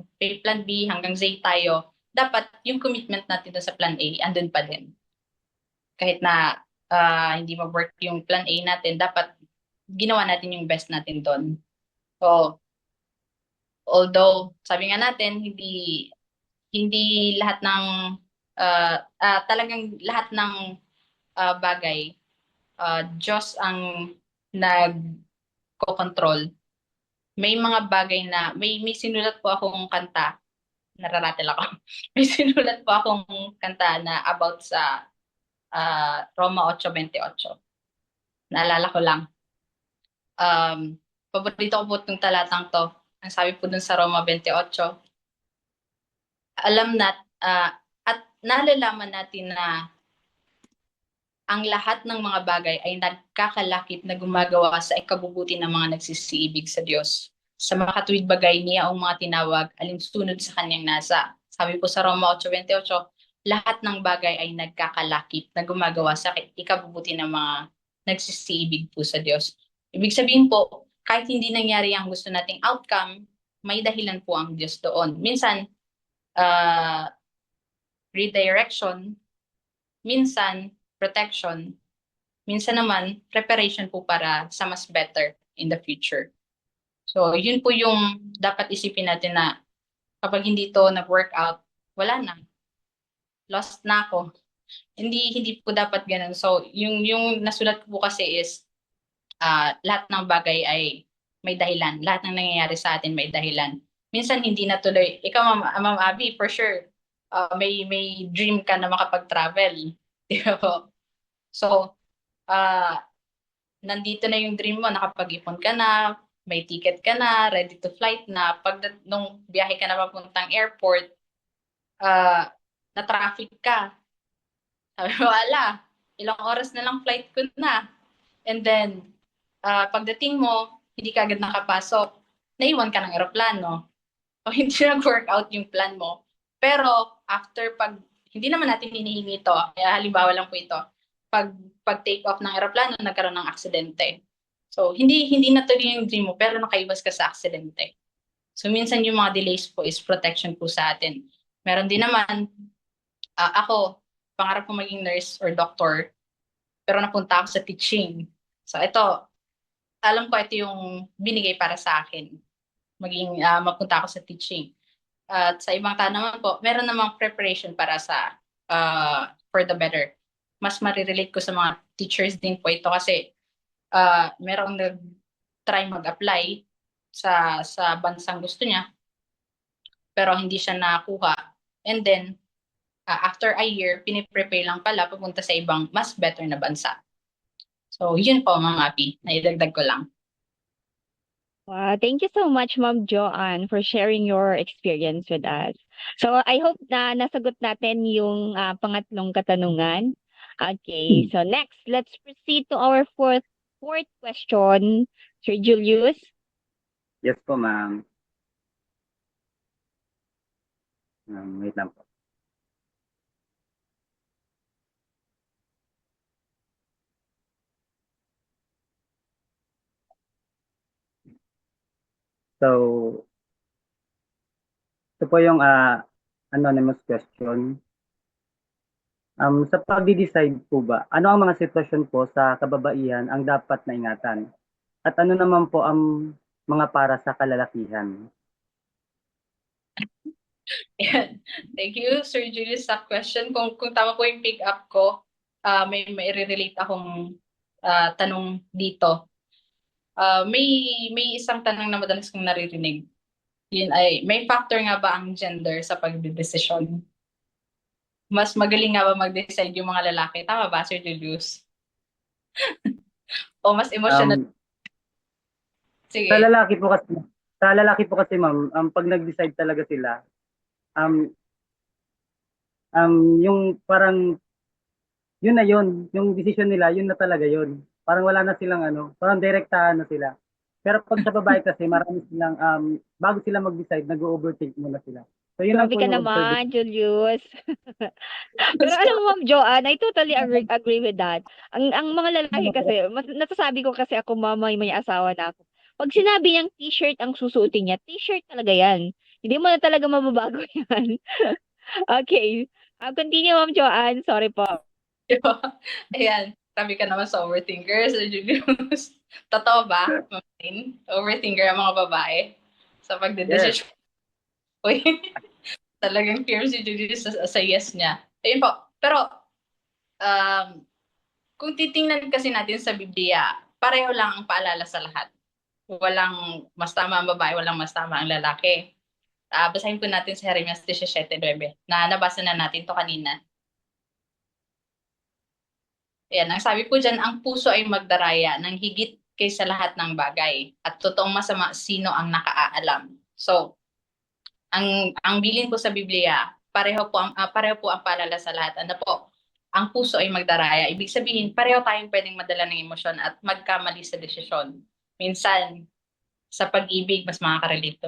B hanggang Z tayo, dapat yung commitment natin sa plan A, andun pa din. Kahit na hindi mag-work yung plan A natin, dapat ginawa natin yung best natin doon. So, although sabi nga natin hindi lahat ng talagang lahat ng bagay Diyos ang nagko-control. May mga bagay na may sinulat po akong kanta, nararatel ako. May sinulat po akong kanta na about sa Roma 8:28. Naalala ko lang. Paborito ko po itong talatang to. Ang sabi po dun sa Roma 28, alam at nalalaman natin na ang lahat ng mga bagay ay nagkakalakip na gumagawa sa ikabubuti ng mga nagsisiibig sa Diyos. Sa makatuwid bagay niya ang mga tinawag, alinsunod sa kanyang nasa. Sabi po sa Roma 8:28, lahat ng bagay ay nagkakalakip na gumagawa sa ikabubuti ng mga nagsisiibig po sa Diyos. Ibig sabihin po, kahit hindi nangyari ang gusto nating outcome, may dahilan po ang Diyos doon. Minsan, redirection, minsan, protection, minsan naman, preparation po para sa mas better in the future. So, yun po yung dapat isipin natin na kapag hindi to nag-workout, wala na. Lost na ako. Hindi po dapat ganun. So, yung nasulat ko po kasi is lahat ng bagay ay may dahilan. Lahat ng nangyayari sa atin may dahilan. Minsan hindi natuloy. Ikaw, Ma'am Abby, for sure, may dream ka na makapag-travel. Di ba po? So, nandito na yung dream mo, nakapag-ipon ka na, may ticket ka na, ready to flight na. Nung biyahe ka na papuntang airport, na-traffic ka. Sabi mo, wala, ilang oras na lang flight ko na. And then, pagdating mo, hindi ka agad nakapasok, naiwan ka ng eroplano. O hindi nag-workout yung plan mo. Pero, after hindi naman natin hinihingi ito, kaya halimbawa lang po ito, pag-take off ng eroplano, nagkaroon ng aksidente. So, hindi natuloy yung dream mo, pero nakaiwas ka sa aksidente. So, minsan yung mga delays po is protection po sa atin. Meron din naman, ako, pangarap ko maging nurse or doctor, pero napunta ako sa teaching. So, ito, alam ko ito yung binigay para sa akin, mapunta ako sa teaching. At sa ibang tao naman po, meron namang preparation para sa for the better. Mas marirelate ko sa mga teachers din po ito kasi merong nag-try mag-apply sa bansang gusto niya, pero hindi siya nakuha. And then, after a year, piniprepare lang pala papunta sa ibang mas better na bansa. So, yun po, Ma'am Abby. Naidagdag ko lang. Wow, thank you so much, Ma'am Joanne, for sharing your experience with us. So, I hope na nasagot natin yung pangatlong katanungan. Okay, so next, let's proceed to our fourth question. Sir Julius. Yes po, ma'am. Wait lang po. So, ito po yung anonymous question. Sa pagde-decide po ba, ano ang mga sitwasyon po sa kababaihan ang dapat na ingatan? At ano naman po ang mga para sa kalalakihan? Ayan. Thank you, Sir Julius, sa question. Kung tama po yung pick up ko, may relate akong tanong dito. May isang tanong na madalas kong naririnig. Yun ay, may factor nga ba ang gender sa pagdedesisyon? Mas magaling nga ba mag-decide yung mga lalaki? Tama ba, Sir Julius? O mas emotional? Sige. Sa lalaki po kasi ma'am, pag nag-decide talaga sila, yung parang yun na yun, yung decision nila, yun na talaga yun. Parang wala na silang parang direktahan na sila. Pero pag sa babae kasi, marami silang, bago sila mag-decide, nag-overthink muna sila. So yun lang Grabe po ka yung naman, Julius. Pero alam mo, Ma'am Joanne, I totally agree with that. Ang mga lalaki kasi, nasasabi ko kasi ako, mama, may asawa na ako. Pag sinabi niyang t-shirt ang susuotin niya, t-shirt talaga yan. Hindi mo na talaga mababago yan. Okay. Continue, Ma'am Joanne. Sorry po. Ayan, sabi ka naman sa overthinker, Sir Julius. Totoo ba, Ma'am? Overthinker ang mga babae sa pagdedesisyon? Uy, talagang clear si Julius sa yes niya. Ayun po. Pero, kung titingnan kasi natin sa Biblia, pareho lang ang paalala sa lahat. Walang mas tama ang babae, walang mas tama ang lalaki. Basahin po natin sa Jeremias 17:9 na nabasa na natin to kanina. Ayan, ang sabi po dyan, ang puso ay magdaraya ng higit kaysa lahat ng bagay at totoong masama sino ang nakaalam. So, ang bilin po sa Biblia, pareho po ang paalala sa lahat. Ano po? Ang puso ay magdaraya. Ibig sabihin, pareho tayong pwedeng madala ng emosyon at magkamali sa desisyon. Minsan, sa pag-ibig, mas makaka-relate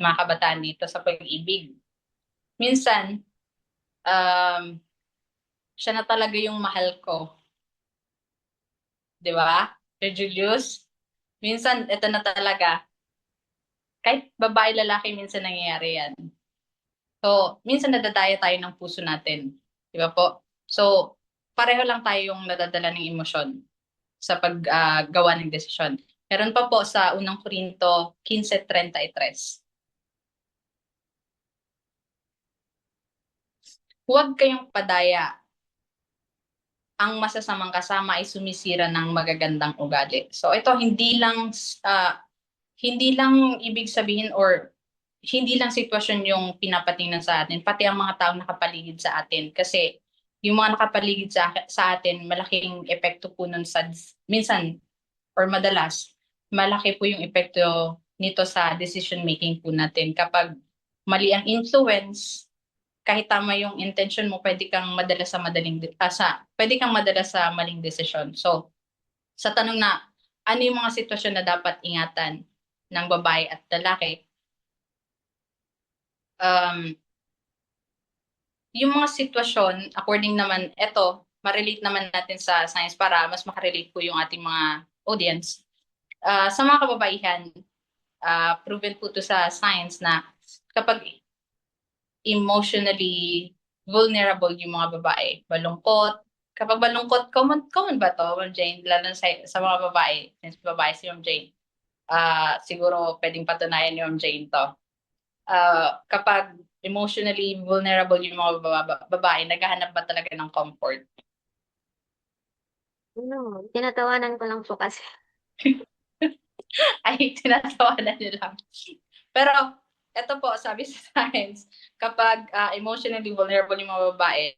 mga kabataan dito sa pag-ibig. Minsan, siya na talaga yung mahal ko. Di ba? Sir Julius? Minsan, ito na talaga. Kahit babae, lalaki, minsan nangyayari yan. So, minsan nadadaya tayo ng puso natin. Di ba po? So, pareho lang tayo yung nadadala ng emosyon sa paggawa ng desisyon. Meron pa po sa unang Korinto 15:33. Huwag kayong padaya. Ang masasamang kasama ay sumisira ng magagandang ugali. So ito hindi lang ibig sabihin or hindi lang sitwasyon yung pinapatingnan sa atin, pati ang mga taong nakapaligid sa atin. Kasi yung mga nakapaligid sa atin, malaking epekto po nun minsan or madalas, malaki po yung epekto nito sa decision making po natin. Kapag mali ang influence, kahit tama yung intention mo, pwede kang madala sa maling desisyon. So, sa tanong na ano yung mga sitwasyon na dapat ingatan ng babae at lalaki, yung mga sitwasyon, according naman, eto, ma-relate naman natin sa science para mas makarelate po yung ating mga audience. Sa mga kababaihan, proven po to sa science na kapag emotionally vulnerable yung mga babae, malungkot, kapag malungkot, common ba to, Ma'am Jane? Lalo sa mga babae, since babae si Ma'am Jane. Siguro pwedeng patunayan ni Ma'am Jane to. Kapag emotionally vulnerable yung mga babae, naghahanap ba talaga ng comfort? Ano, tinatawanan ko lang po kasi. Ay, tinatawanan niyo lang. Pero, ito po, sabi sa science, kapag emotionally vulnerable yung mga babae,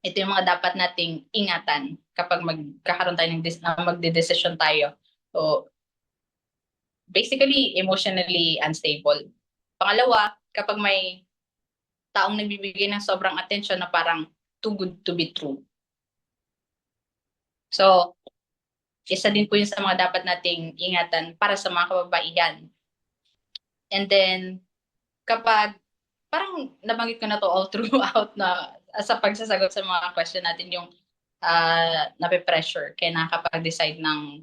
ito yung mga dapat nating ingatan kapag magkakaroon tayo ng magde-decision tayo. So, basically, emotionally unstable. Pangalawa, kapag may taong nagbibigay ng sobrang attention na parang too good to be true. So, isa din po yun sa mga dapat nating ingatan para sa mga kababaihan. And then, kapag, parang nabanggit ko na to all throughout na sa pagsasagot sa mga question natin, yung nape-pressure kaya nakakapag-decide ng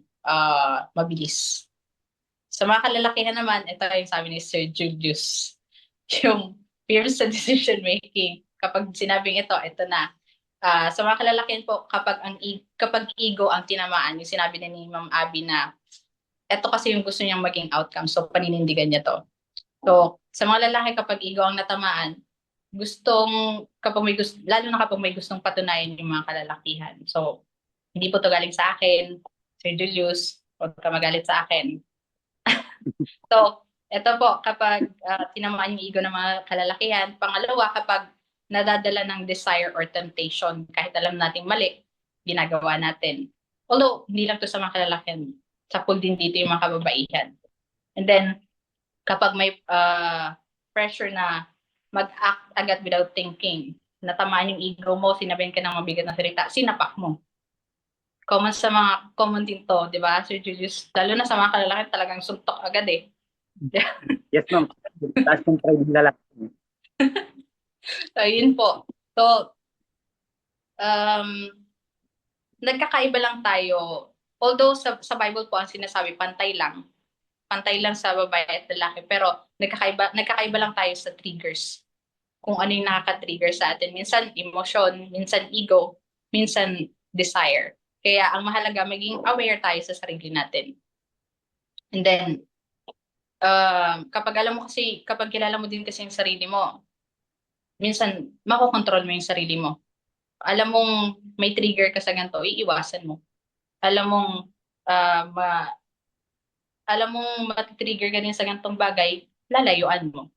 mabilis. Sa mga kalalakihan naman, ito yung sabi ni Sir Julius, yung fear sa decision making. Kapag sinabing ito na. Sa mga kalalakihan po, kapag ego ang tinamaan, yung sinabi ni Ma'am Abby na ito kasi yung gusto niyang maging outcome, so paninindigan niya to. So, sa mga lalaki kapag ego ang natamaan, lalo na kapag may gustong patunayan yung mga kalalakihan. So, hindi po to galing sa akin, Sir Julius, huwag ka magalit sa akin. So, ito po, kapag tinamaan yung ego ng mga kalalakihan. Pangalawa, kapag nadadala ng desire or temptation, kahit alam nating mali, ginagawa natin. Although, hindi lang to sa mga kalalakihan, sa pool din dito yung mga kababaihan. And then, kapag may pressure na mag-act agad without thinking, natamaan yung ego mo, sinabihan ka ng mabigat na salita, sinapak mo. Common din to, di ba, Sir Julius? Lalo na sa mga kalalakihan, talagang suntok agad eh. Yes, ma'am. Taas ng pride nila lang. So, yun po. So, nagkakaiba lang tayo. Although sa Bible po ang sinasabi, pantay lang sa babae at lalaki. Pero nagkakaiba lang tayo sa triggers. Kung ano yung nakaka-trigger sa atin. Minsan emotion, minsan ego, minsan desire. Kaya ang mahalaga, maging aware tayo sa sarili natin. And then, kapag kilala mo din kasi yung sarili mo, minsan, makokontrol mo yung sarili mo. Alam mong may trigger ka sa ganito, iiwasan mo. Alam mong matitrigger ka din sa ganitong bagay, lalayuan mo.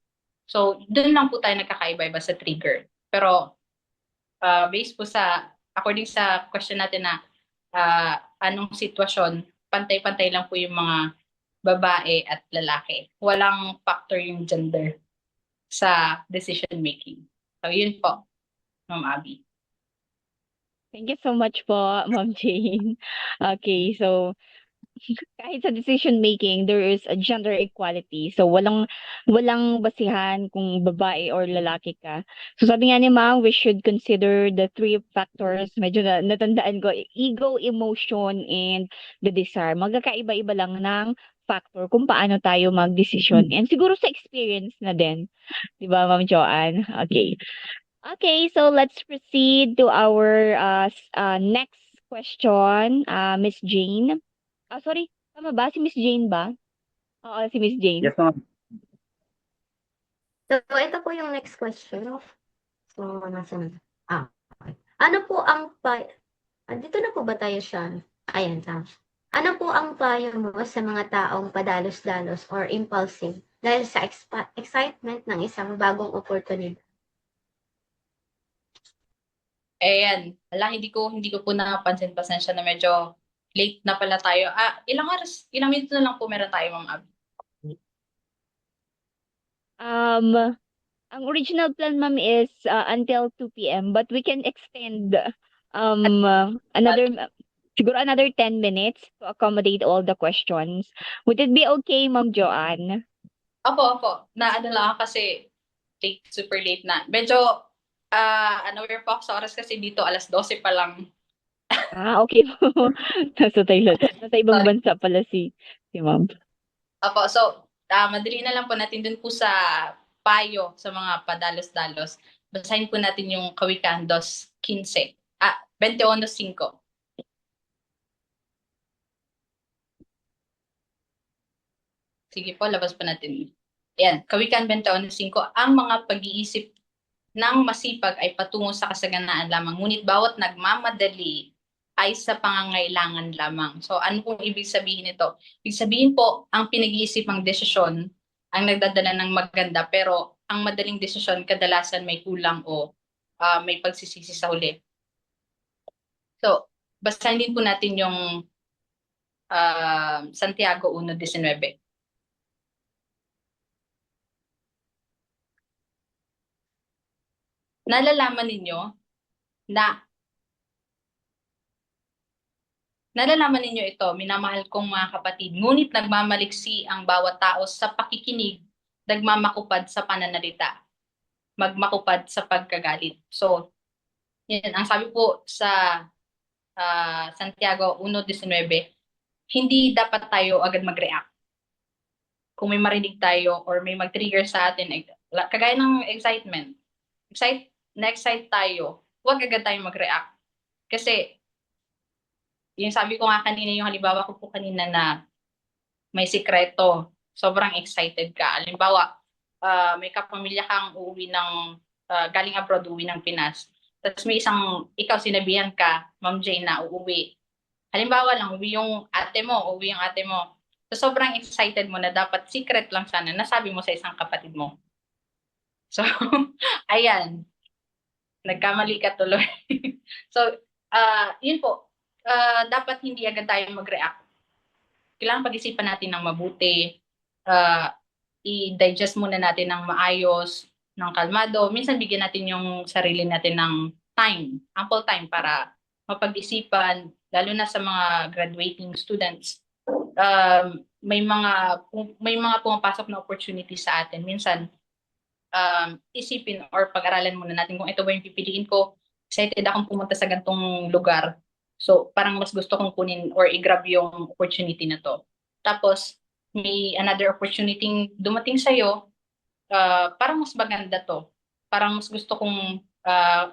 So, doon lang po tayo nagkakaiba-iba sa trigger. Pero, based po according sa question natin na anong sitwasyon, pantay-pantay lang po yung mga babae at lalaki. Walang factor yung gender sa decision making. So, yun po, Ma'am Abby. Thank you so much po, Ma'am Jane. Okay, so kahit sa decision making, there is a gender equality. So walang basihan kung babae or lalaki ka. So sabi nga ni Ma'am, we should consider the three factors. Medyo natandaan ko, ego, emotion, and the desire. Magkakaiba-iba lang ng factor kung paano tayo mag-decision. And siguro sa experience na din. Di ba, Ma'am Joanne? Okay. Okay, so let's proceed to our next question, Miss Jane. Sorry, tama ba? Si Miss Jane ba? Oo, si Miss Jane. Yes, ma'am. So, ito po yung next question. So, nasan? Okay. Ano po ang dito na po ba tayo siya? Ayan, tama. Ano po ang payo mo sa mga taong padalos-dalos or impulsive dahil sa excitement ng isang bagong oportunidad? Ayan, hindi ko po napansin, pasensya na medyo late na pala tayo. Ilang minuto na lang po meron tayo, Ma'am Abby? Ang original plan, ma'am, is until 2 p.m. but we can extend siguro another 10 minutes to accommodate all the questions. Would it be okay, Ma'am Joanne? Opo. Naano lang ako kasi super late na. Medyo Unaware po ako sa oras kasi dito alas 12 pa lang. Okay po. Nasa ibang bansa pala si ma'am. Opo, so madali na lang po natin dun po sa payo sa mga padalos-dalos. Basahin po natin yung Kawikaan 2:15. 21:5. Sige po, labas po natin. Yan, Kawikaan 21:5. Ang mga pag-iisip ng masipag ay patungo sa kasaganaan lamang, ngunit bawat nagmamadali ay sa pangangailangan lamang. So ano pong ibig sabihin nito? Ibig sabihin po, ang pinag-iisipang desisyon ang nagdadala ng maganda, pero ang madaling desisyon kadalasan may kulang o may pagsisisi sa huli. So, basahin din po natin yung Santiago 1:19. Nalalaman ninyo na Nalalaman ninyo ito, minamahal kong mga kapatid, ngunit nagmamaliksi ang bawat tao sa pakikinig, nagmamakupad sa pananalita, magmakupad sa pagkagalit. So, yan, ang sabi po sa Santiago 1:19, hindi dapat tayo agad mag-react. Kung may marinig tayo or may mag-trigger sa atin, kagaya ng excitement, na-excite tayo, huwag agad tayo mag-react. Kasi, yung sabi ko nga kanina, yung halimbawa ko po kanina na may sikreto, sobrang excited ka. Halimbawa, may kapamilya kang uuwi ng, galing abroad, uuwi ng Pinas. Tapos may ikaw sinabihan ka, Ma'am Jane, na uuwi. Halimbawa lang, uuwi yung ate mo. So sobrang excited mo na dapat secret lang sana, nasabi mo sa isang kapatid mo. So, ayan, nagkamali ka tuloy. So, yun po, dapat hindi agad tayo mag-react. Kailangan pag-isipan natin ng mabuti, i-digest muna natin ng maayos, ng kalmado. Minsan bigyan natin yung sarili natin ng time, ample time para mapag-isipan, lalo na sa mga graduating students. May mga pumapasok na opportunity sa atin. Minsan, isipin or pag-aralan muna natin kung ito ba yung pipiliin ko. Excited akong pumunta sa gantong lugar. So, parang mas gusto kong kunin or i-grab yung opportunity na to. Tapos, may another opportunity dumating sa'yo, parang mas maganda to. Parang mas gusto kong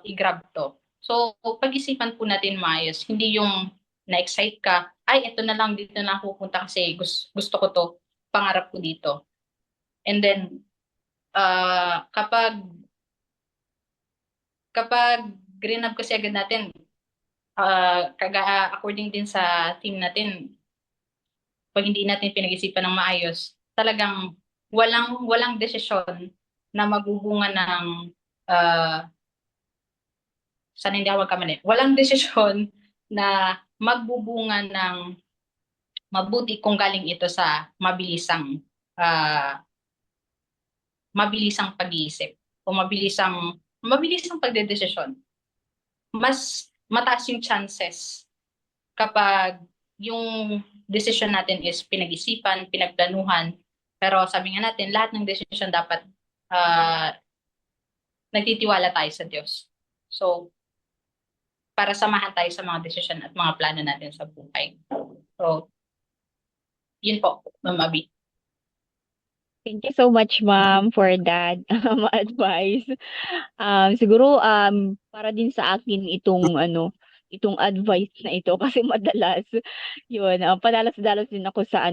i-grab to. So, pag-isipan po natin maayos. Hindi yung na-excite ka, ay, ito na lang, dito na ako pupunta kasi gusto ko to, pangarap ko dito. And then, kapag green up kasi agad natin, according din sa team natin, pag hindi natin pinag-isipan ng maayos, talagang walang desisyon na magbubunga ng sana hindi ako magkamali. Walang desisyon na magbubunga ng mabuti kung galing ito sa mabilisang pag-iisip o mabilisang pagdedesisyon. Mas mataas yung chances kapag yung decision natin is pinag-isipan, pinagplanuhan. Pero sabi nga natin, lahat ng decision dapat nagtitiwala tayo sa Diyos. So, para samahan tayo sa mga decision at mga plano natin sa buhay. So, yun po, Ma'am Abby. Thank you so much, ma'am, for that advice. Siguro para din sa akin itong advice na ito kasi madalas yun, padalos-dalos din ako sa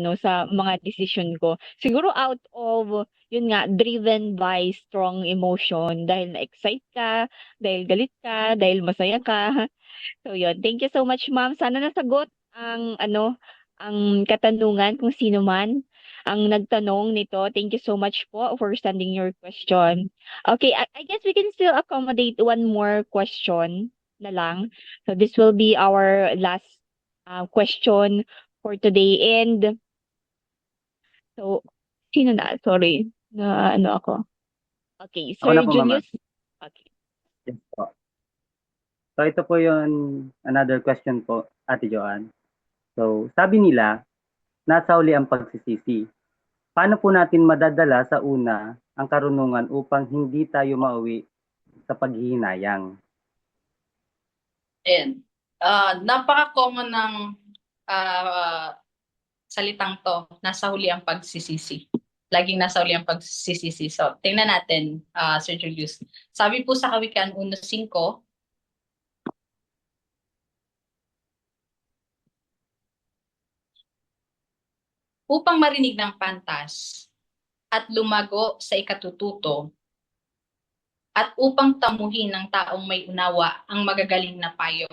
mga decision ko. Siguro out of yun nga, driven by strong emotion dahil na-excite ka, dahil galit ka, dahil masaya ka. So yun, thank you so much, ma'am. Sana nasagot ang katanungan kung sino man ang nagtanong nito. Thank you so much po for sending your question. Okay, I guess we can still accommodate one more question na lang. So this will be our last question for today. And so, sino na? Sorry, na ano ako. Okay, Ako na Sir po, Ma'am. Julius. Okay. Yes po. So ito po yung another question po, Ate Joanne. So sabi nila, nasa huli ang pagsisisi. Paano po natin madadala sa una ang karunungan upang hindi tayo mauwi sa paghihinayang? Ayan. Napaka-common ng salitang to, nasa huli ang pagsisisi. Laging nasa huli ang pagsisisi. So, tingnan natin, Sir Julius. Sabi po sa Kawikaan 1:5, upang marinig ng pantas at lumago sa ikatututo at upang tamuhin ng taong may unawa ang magagaling na payo.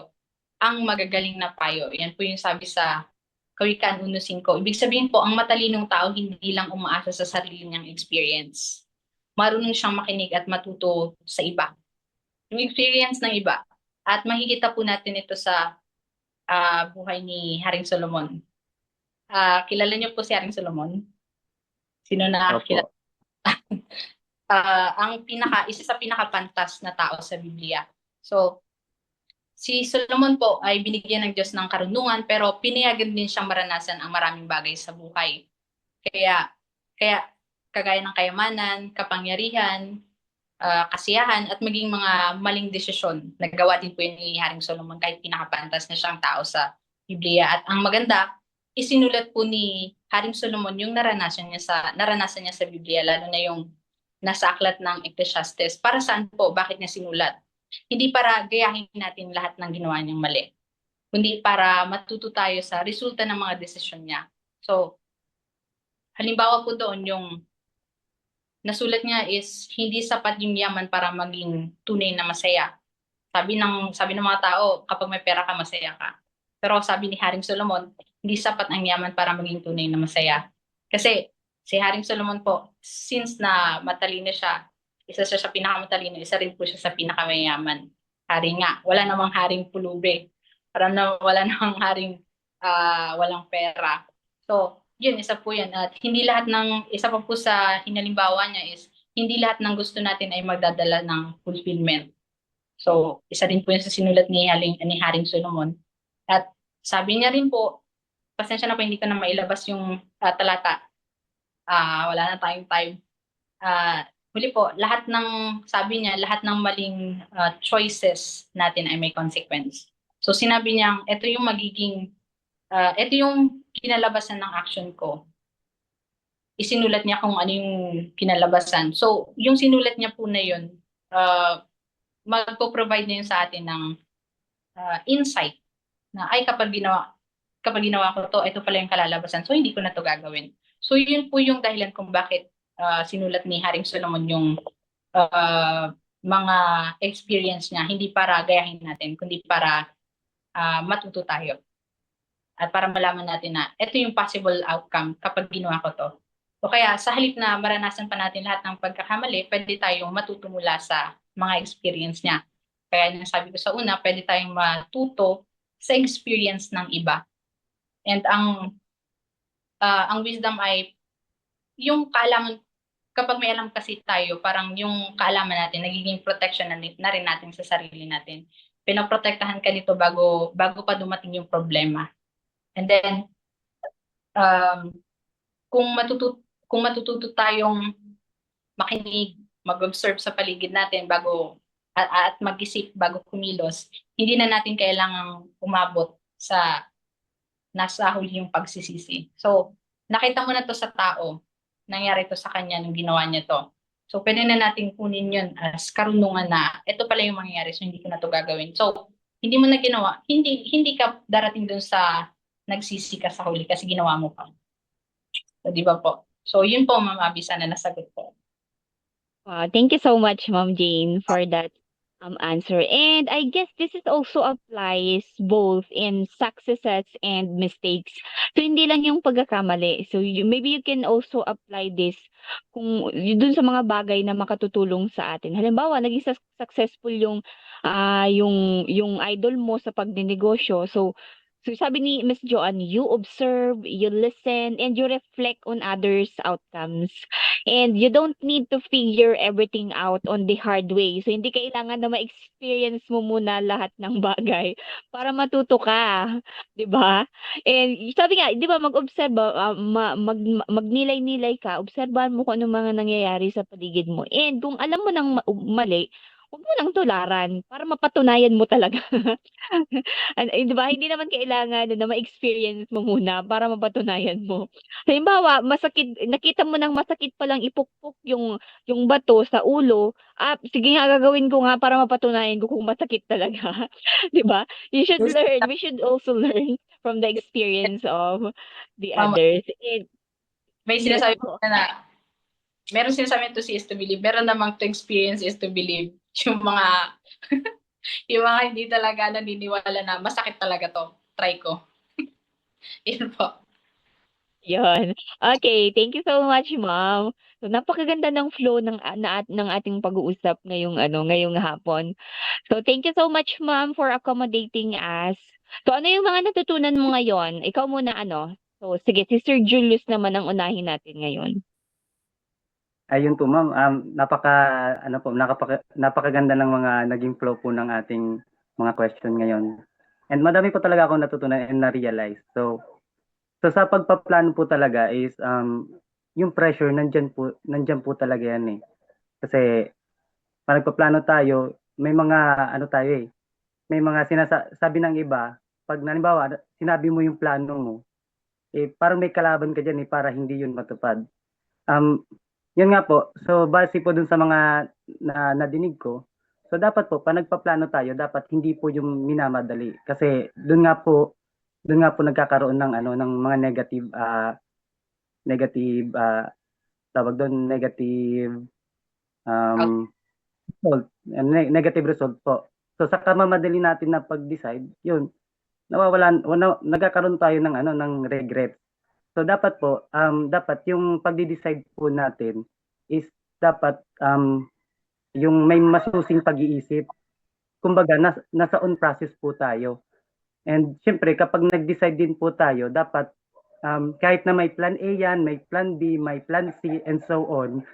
Ang magagaling na payo. Yan po yung sabi sa Kawikaan 1:5. Ibig sabihin po, ang matalinong tao hindi lang umaasa sa sarili niyang experience. Marunong siyang makinig at matuto sa iba. Yung experience ng iba. At makikita po natin ito sa buhay ni Haring Solomon. Kilala niyo po si Haring Solomon? Sino na kilala? Opo. Isa sa pinakapantas na tao sa Biblia. So, si Solomon po ay binigyan ng Diyos ng karunungan, pero pinayagan din siyang maranasan ang maraming bagay sa buhay. Kaya kagaya ng kayamanan, kapangyarihan, kasiyahan, at maging mga maling desisyon. Nagawa din po yun ni Haring Solomon kahit pinakapantas na siyang tao sa Biblia. At ang maganda, isinulat po ni Haring Solomon yung naranasan niya sa Biblia, lalo na yung nasa aklat ng Ecclesiastes. Para saan po? Bakit niya sinulat? Hindi para gayahin natin lahat ng ginawa niyang mali, kundi para matuto tayo sa resulta ng mga desisyon niya. So, halimbawa po doon yung nasulat niya is hindi sapat yung yaman para maging tunay na masaya. Sabi ng mga tao, kapag may pera ka, masaya ka. Pero sabi ni Haring Solomon, hindi sapat ang yaman para maging tunay na masaya. Kasi si Haring Solomon po, since na matalino siya, isa siya sa pinakamatalino, isa rin po siya sa pinakamayaman. Hari nga, wala namang haring pulubi. Wala namang haring walang pera. So, yun, isa po yan. At hindi lahat isa pa po sa hinalimbawa niya is, hindi lahat ng gusto natin ay magdadala ng fulfillment. So, isa rin po yun sa sinulat ni Haring Solomon. At sabi niya rin po, pasensya na po, hindi ko na mailabas yung talata. Wala na tayong time. Huli po, sabi niya, lahat ng maling choices natin ay may consequence. So, sinabi niya, ito yung kinalabasan ng action ko. Isinulat niya kung ano yung kinalabasan. So, yung sinulat niya po na yun, magpo-provide na yun sa atin ng insight na ay kapag ginawa ko to, ito pala yung kalalabasan. So, hindi ko na to gagawin. So, yun po yung dahilan kung bakit sinulat ni Haring Solomon yung mga experience niya, hindi para gayahin natin, kundi para matuto tayo. At para malaman natin na ito yung possible outcome kapag ginawa ko to. O kaya sa halip na maranasan pa natin lahat ng pagkakamali, pwede tayong matuto mula sa mga experience niya. Kaya yung sabi ko sa una, pwede tayong matuto sa experience ng iba. And ang wisdom ay yung kaalaman, kapag may alam kasi tayo, parang yung kaalaman natin, nagiging protection na rin natin sa sarili natin. Pinoprotektahan ka nito bago pa dumating yung problema. And then, kung matututo tayong makinig, mag-observe sa paligid natin at mag-isip bago kumilos, hindi na natin kailangang umabot sa nasa huli yung pagsisisi. So, nakita mo na to sa tao, nangyari to sa kanya nung ginawa niya to. So, pwede na natin kunin yun as karunungan na ito pala yung mangyayari, so hindi ko na to gagawin. So, hindi mo na ginawa, hindi ka darating dun sa nagsisi ka sa huli kasi ginawa mo pa. So, di ba po? So, yun po, Ma'am Abby, sana nasagot po. Thank you so much, Ma'am Jane, for that answer. And I guess this is also applies both in successes and mistakes. So, hindi lang yung pagkakamali. So, maybe you can also apply this dun sa mga bagay na makatutulong sa atin. Halimbawa, naging successful yung idol mo sa pagninegosyo. So, sabi ni Miss Joanne, you observe, you listen, and you reflect on others' outcomes. And you don't need to figure everything out on the hard way. So, hindi kailangan na ma-experience mo muna lahat ng bagay para matuto ka. 'Di ba? And sabi nga, 'di ba, mag-observe, magnilay-nilay ka, obserbahan mo kung ano mga nangyayari sa paligid mo. And kung alam mo ng mali, huwag mo nang tularan para mapatunayan mo talaga. Di ba? Hindi naman kailangan na ma-experience mo muna para mapatunayan mo. Halimbawa, masakit, nakita mo ng masakit palang ipukpok yung bato sa ulo, sige nga, gagawin ko nga para mapatunayan ko kung masakit talaga. Di ba? You should Yes, learn. We should also learn from the experience of the ma'am, others. And, may yes sinasabi po. na meron sinasabi to see is to believe, meron namang to experience is to believe. Yung mga yung mga hindi talaga naniniwala na masakit talaga to. Try ko. Yun po. Yun. Okay, thank you so much, ma'am. So, napakaganda ng flow ng ating pag-uusap ngayong hapon. So, thank you so much, ma'am, for accommodating us. So, ano yung mga natutunan mo ngayon? Ikaw muna, ano? So, sige, si Sir Julius naman ang unahin natin ngayon. Ayun po ma'am, napakaganda ng mga naging flow po ng ating mga question ngayon. And madami po talaga akong natutunan and na-realize. So sa pagpaplano po talaga is yung pressure nandiyan po talaga yan eh. Kasi pag nagpaplano tayo, may mga ano tayo eh, may mga sinasabi ng iba, pag halimbawa sinabi mo yung plano mo, eh parang may kalaban ka diyan eh para hindi yun matupad. Um, Yun nga po. So base po dun sa mga nadinig ko, so dapat po pag nagpaplano tayo, dapat hindi po yung minamadali kasi dun nga po nagkakaroon ng ng mga negative tawag doon negative result, negative result po. So sa kamamadali natin na pag-decide, yun, nagkakaroon tayo ng ng regret. So dapat po, dapat yung pagde-decide po natin is dapat yung may masusing pag-iisip. Kumbaga nasa on process po tayo. And syempre kapag nag-decide din po tayo, dapat kahit na may plan A yan, may plan B, may plan C and so on,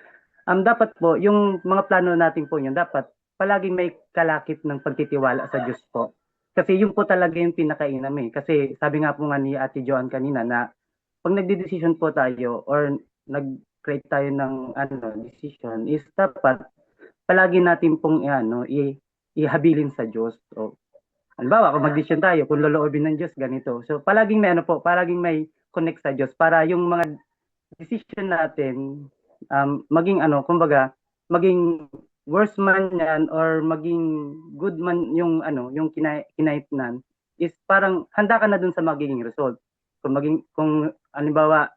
dapat po yung mga plano natin po yun, dapat palaging may kalakip ng pagtitiwala sa Diyos po. Kasi yun po talaga yung pinakainam eh. Kasi sabi nga po nga ni Ate Joan kanina na pag nagde-decision po tayo or nag-create tayo ng decision is dapat palagi natin pong ihabilin sa Diyos. So, halimbawa, kung mag-decision tayo, kung loloobin ng Diyos, ganito. So, palaging may palaging may connect sa Diyos para yung mga decision natin maging kumbaga, maging worse man yan or maging good man yung yung kinaitnan is parang handa ka na dun sa magiging result. Kung halimbawa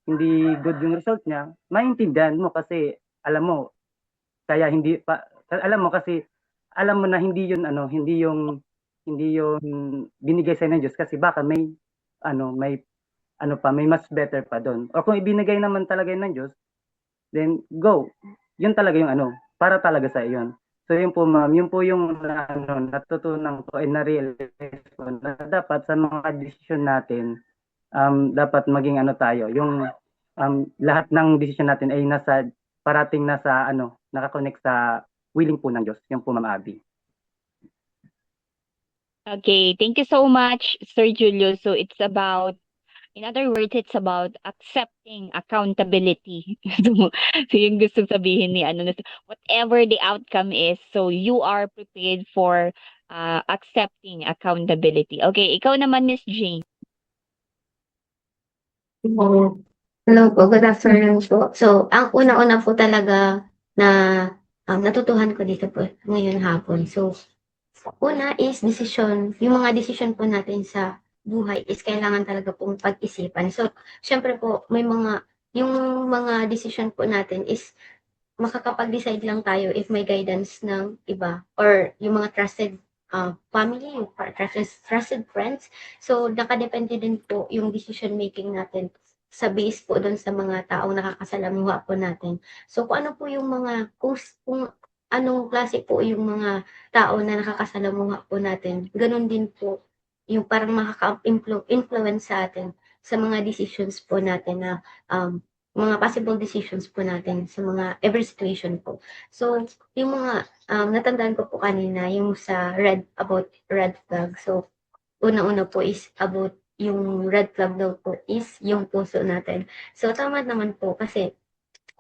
hindi good yung result niya, maintindihan mo kasi alam mo kaya hindi pa alam mo kasi alam mo na hindi yung binigay sa ng Diyos kasi baka may may mas better pa doon. O kung ibinigay naman talaga yun ng Diyos, then go. Yun talaga yung para talaga sa iyon. So yun po ma'am, yun po yung natutunan ko and na-realize ko na dapat sa mga decision natin, dapat maging tayo, yung lahat ng decision natin ay parating nasa nakakonect sa willing po ng Diyos. Yun po ma'am Abby. Okay, thank you so much, Sir Julius. So, in other words, it's about accepting accountability. So yung gusto sabihin ni whatever the outcome is, so you are prepared for accepting accountability. Okay, ikaw naman, Miss Jane. Hello po, good afternoon po. So, ang una-una po talaga na natutuhan ko dito po ngayon hapon. So, una is yung mga decision po natin sa buhay is kailangan talaga pong pag-isipan. So, syempre po, yung mga decision po natin is makakapag-decide lang tayo if may guidance ng iba or yung mga trusted family, yung trusted friends. So, nakadepende din po yung decision making natin sa base po doon sa mga taong nakakasalamuha po natin. So, kung ano po yung kung anong klase po yung mga tao na nakakasalamuha po natin, ganun din po yung parang makaka-influence sa atin sa mga decisions po natin na mga possible decisions po natin sa mga every situation po. So, yung mga natandaan ko po kanina, yung about red flag. So, una-una po is about yung red flag daw po is yung puso natin. So, tama naman po kasi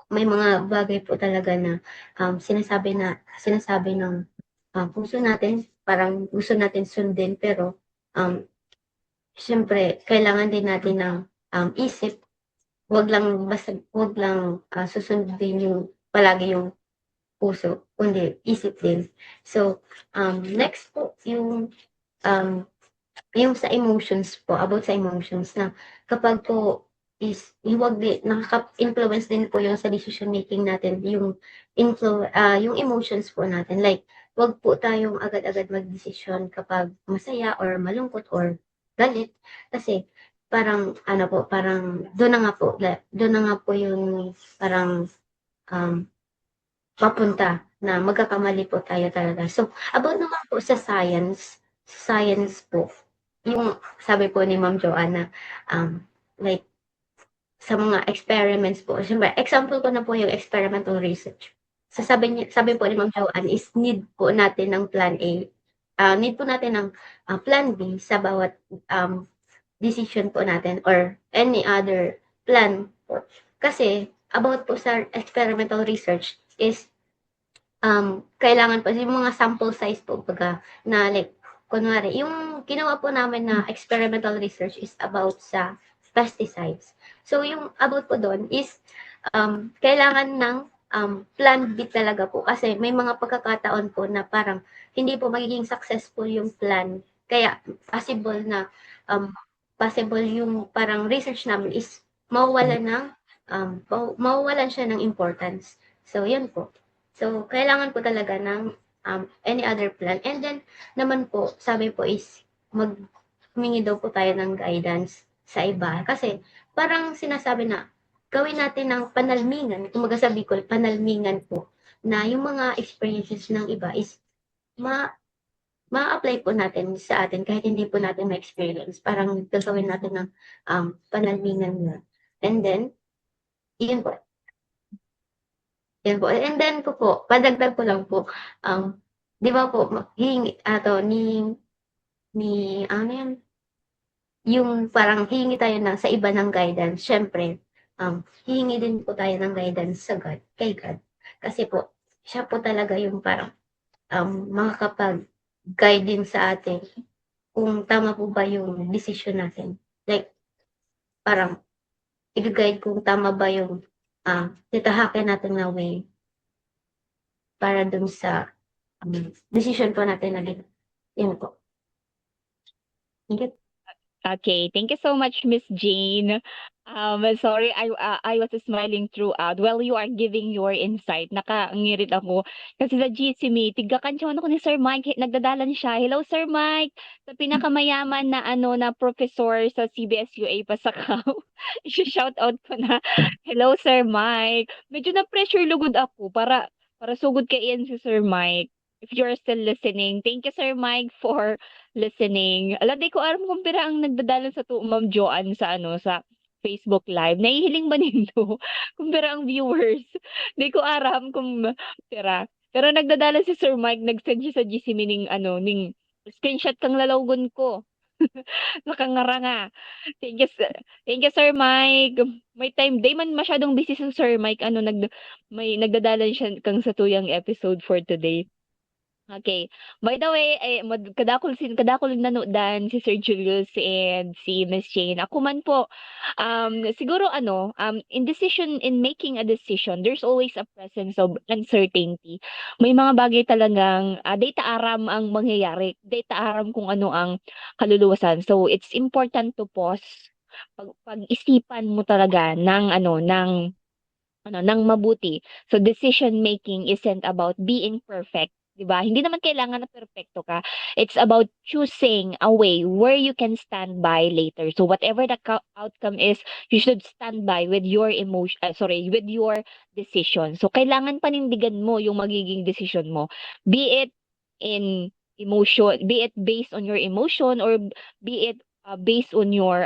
may mga bagay po talaga na sinasabi ng puso natin, parang gusto natin sundin, pero syempre, kailangan din natin ng isip. Wag lang susundin yung palagi yung puso, kundi isip din. So, next po, yung sa emotions po, about sa emotions na kapag po is nakaka-influence din po yung sa decision making natin, yung emotions po natin. Like, wag po tayong agad-agad magdesisyon kapag masaya or malungkot or galit kasi parang doon na nga po yung parang papunta na magkakamali po tayo talaga. So, about naman po sa science po, yung sabi po ni Ma'am Joanna, like, sa mga experiments po, syempre, example ko na po yung experimental research. So, sabi po ni Ma'am Joanna is need po natin ng plan A, need po natin ng plan B sa bawat decision po natin or any other plan po. Kasi, about po sa experimental research is kailangan po yung mga sample size po na like kunwari yung ginawa po namin na experimental research is about sa pesticides. So yung about po doon is kailangan ng plan B talaga po kasi may mga pagkakataon po na parang hindi po magiging successful yung plan. Kaya possible yung parang research namin is mawawalan siya ng importance. So yun po. So, kailangan po talaga ng any other plan. And then, naman po, sabi po is, humingi daw po tayo ng guidance sa iba. Kasi, parang sinasabi na, gawin natin ng panalmingan, kumaga sa Bicol, panalmingan po, na yung mga experiences ng iba is, ma-apply po natin sa atin kahit hindi po natin ma-experience. Parang gagawin natin ng panalmingan yun. And then, yun po. Yan po. And then padagdag ko lang po, di ba po, ano yan, yung parang hihingi tayo sa iba ng guidance, syempre, hihingi din po tayo ng guidance kay God. Kasi po, siya po talaga yung parang, makakapag-guide din sa atin kung tama po ba yung decision natin. Like, parang, i-guide kung tama ba yung titahakin natin na way para dun sa decision po natin na yun po. Thank you. Okay, thank you so much, Miss Jane. Sorry, I was smiling throughout. Well, you are giving your insight. Nakangirit ako. Kasi sa GC me, tiga-kantsawan ako ni Sir Mike. Nagdadalan siya. Hello, Sir Mike. Sa pinakamayaman na na professor sa CBS-UA Pasakaw. I-shout out ko na. Hello, Sir Mike. Medyo na-pressure lugod ako para sugod kay Ian si Sir Mike. If you're still listening, thank you, Sir Mike, for listening. Ala, di ko alam kung pira ang nagdadala sa Ma'am Joanne sa Facebook Live. Nahihiling ba nindo? Kung pira ang viewers. Di ko aram kung pira. Pero nagdadala si Sir Mike, nag-send siya sa GC me ning screenshot kang lalawgon ko. Nakangaranga. Thank you, Sir Mike. May time, day man masyadong busy si Sir Mike. May nagdadalan siya kang sa tuyang episode for today. Okay. By the way, kadakol nanood si Sir Julius and si Miss Jane. Ako man po, siguro in making a decision, there's always a presence of uncertainty. May mga bagay talagang data aram ang mangyayari, data aram kung ano ang kaluluwasan. So it's important to pause. Pag-isipan mo talaga ng mabuti. So decision making isn't about being perfect, 'di ba? Hindi naman kailangan na perpekto ka. It's about choosing a way where you can stand by later. So whatever the outcome is, you should stand by with your with your decision. So kailangan panindigan mo yung magiging decision mo. Be it in emotion, be it based on your emotion or be it based on your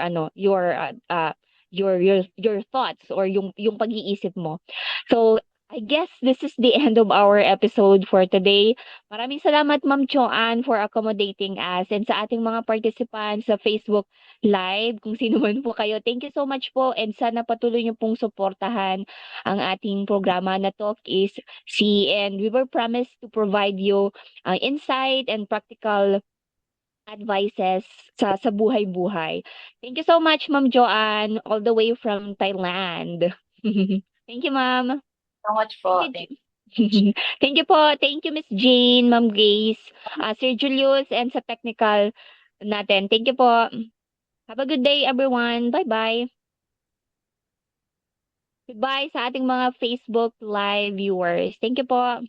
thoughts or yung pag-iisip mo. So I guess this is the end of our episode for today. Maraming salamat, Ma'am Joanne, for accommodating us and sa ating mga participants sa Facebook Live, kung sino man po kayo. Thank you so much po and sana patuloy niyo pong suportahan ang ating programa na Talk is C and we were promised to provide you insight and practical advices sa buhay-buhay. Thank you so much, Ma'am Joanne, all the way from Thailand. Thank you, Ma'am. So much po. Thank you. Thank you po. Thank you, Miss Jane, Ma'am Grace, Sir Julius, and sa technical natin. Thank you po. Have a good day, everyone. Bye-bye. Goodbye sa ating mga Facebook Live viewers. Thank you po.